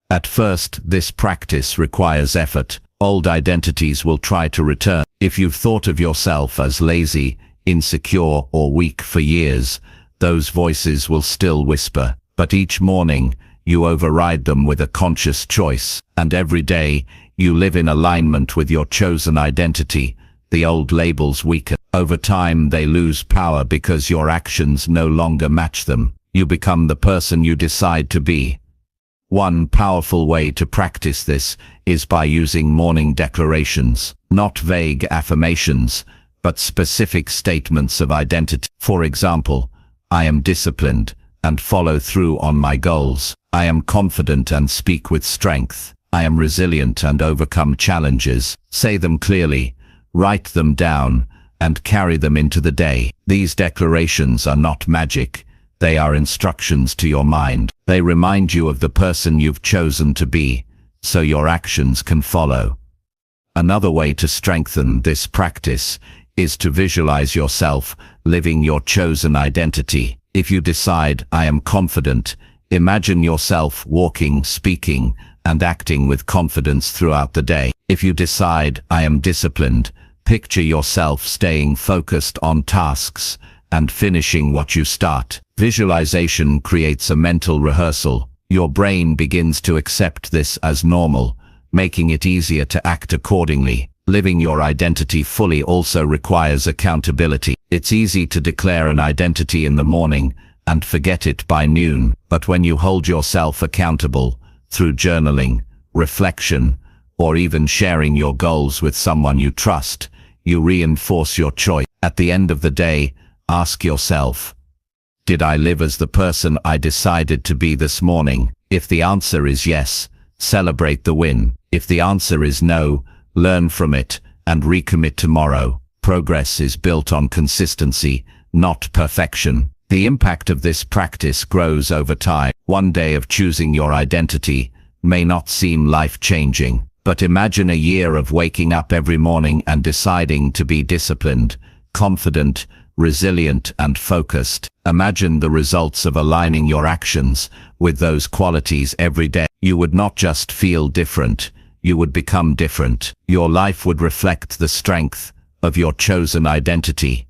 At first, this practice requires effort. Old identities will try to return. If you've thought of yourself as lazy, insecure, or weak for years, those voices will still whisper. But each morning, you override them with a conscious choice, and every day, you live in alignment with your chosen identity. The old labels weaken. Over time, they lose power because your actions no longer match them. You become the person you decide to be. One powerful way to practice this is by using morning declarations, not vague affirmations, but specific statements of identity. For example, I am disciplined and follow through on my goals. I am confident and speak with strength. I am resilient and overcome challenges. Say them clearly, write them down, and carry them into the day. These declarations are not magic. They are instructions to your mind. They remind you of the person you've chosen to be, so your actions can follow. Another way to strengthen this practice is to visualize yourself living your chosen identity. If you decide, I am confident, imagine yourself walking, speaking, and acting with confidence throughout the day. If you decide, I am disciplined, picture yourself staying focused on tasks and finishing what you start. Visualization creates a mental rehearsal. Your brain begins to accept this as normal, making it easier to act accordingly. Living your identity fully also requires accountability. It's easy to declare an identity in the morning and forget it by noon, but when you hold yourself accountable through journaling, reflection, or even sharing your goals with someone you trust, you reinforce your choice. At the end of the day, ask yourself, did I live as the person I decided to be this morning? If the answer is yes, celebrate the win. If the answer is no, learn from it and recommit tomorrow. Progress is built on consistency, not perfection. The impact of this practice grows over time. One day of choosing your identity may not seem life-changing, but imagine a year of waking up every morning and deciding to be disciplined, confident, resilient, and focused. Imagine the results of aligning your actions with those qualities every day. You would not just feel different, you would become different. Your life would reflect the strength of your chosen identity.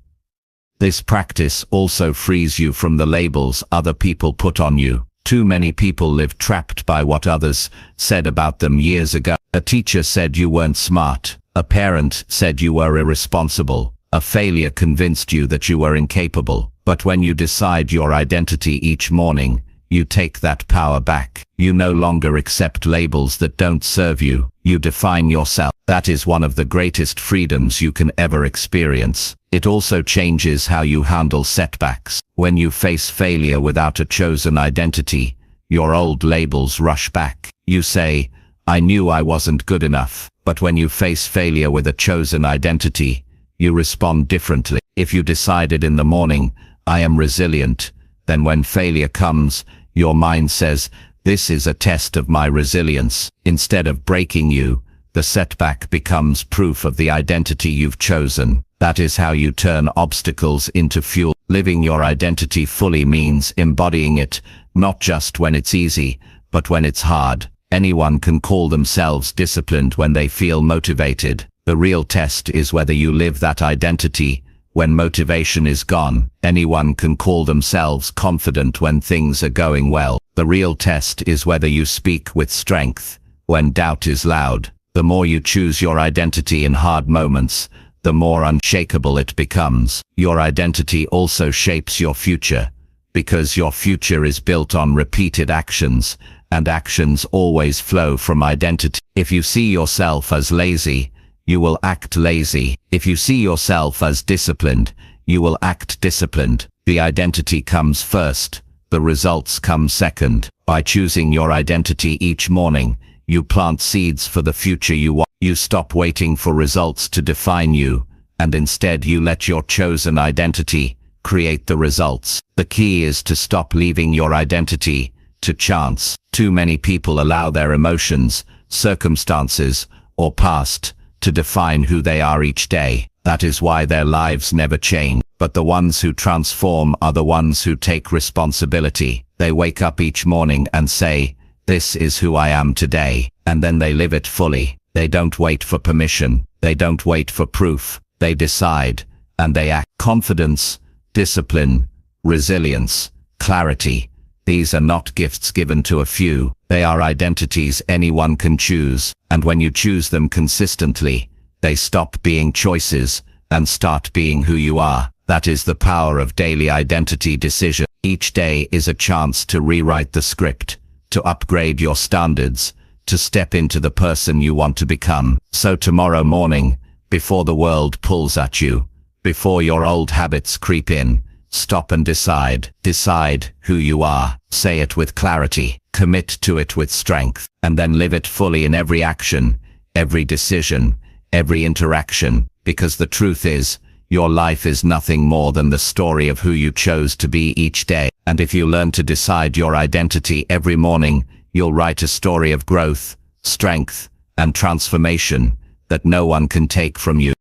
This practice also frees you from the labels other people put on you. Too many people live trapped by what others said about them years ago. A teacher said you weren't smart. A parent said you were irresponsible. A failure convinced you that you were incapable. But when you decide your identity each morning, you take that power back. You no longer accept labels that don't serve you. You define yourself. That is one of the greatest freedoms you can ever experience. It also changes how you handle setbacks. When you face failure without a chosen identity, your old labels rush back. You say, I knew I wasn't good enough. But when you face failure with a chosen identity, you respond differently. If you decided in the morning, I am resilient, then when failure comes, your mind says, this is a test of my resilience. Instead of breaking you, the setback becomes proof of the identity you've chosen. That is how you turn obstacles into fuel. Living your identity fully means embodying it, not just when it's easy, but when it's hard. Anyone can call themselves disciplined when they feel motivated. The real test is whether you live that identity when motivation is gone. Anyone can call themselves confident when things are going well. The real test is whether you speak with strength when doubt is loud. The more you choose your identity in hard moments, the more unshakable it becomes. Your identity also shapes your future, because your future is built on repeated actions, and actions always flow from identity. If you see yourself as lazy, you will act lazy. If you see yourself as disciplined, you will act disciplined. The identity comes first, the results come second. By choosing your identity each morning, you plant seeds for the future you want. You stop waiting for results to define you, and instead you let your chosen identity create the results. The key is to stop leaving your identity to chance. Too many people allow their emotions, circumstances, or past to define who they are each day. That is why their lives never change. But the ones who transform are the ones who take responsibility. They wake up each morning and say, "This is who I am today," and then they live it fully. They don't wait for permission. They don't wait for proof. They decide, and they act. Confidence, discipline, resilience, clarity. These are not gifts given to a few. They are identities anyone can choose, and when you choose them consistently, they stop being choices and start being who you are. That is the power of daily identity decision. Each day is a chance to rewrite the script, to upgrade your standards, to step into the person you want to become. So tomorrow morning, before the world pulls at you, before your old habits creep in, stop and decide. Decide who you are. Say it with clarity. Commit to it with strength. And then live it fully in every action, every decision, every interaction. Because the truth is, your life is nothing more than the story of who you chose to be each day. And if you learn to decide your identity every morning, you'll write a story of growth, strength, and transformation that no one can take from you.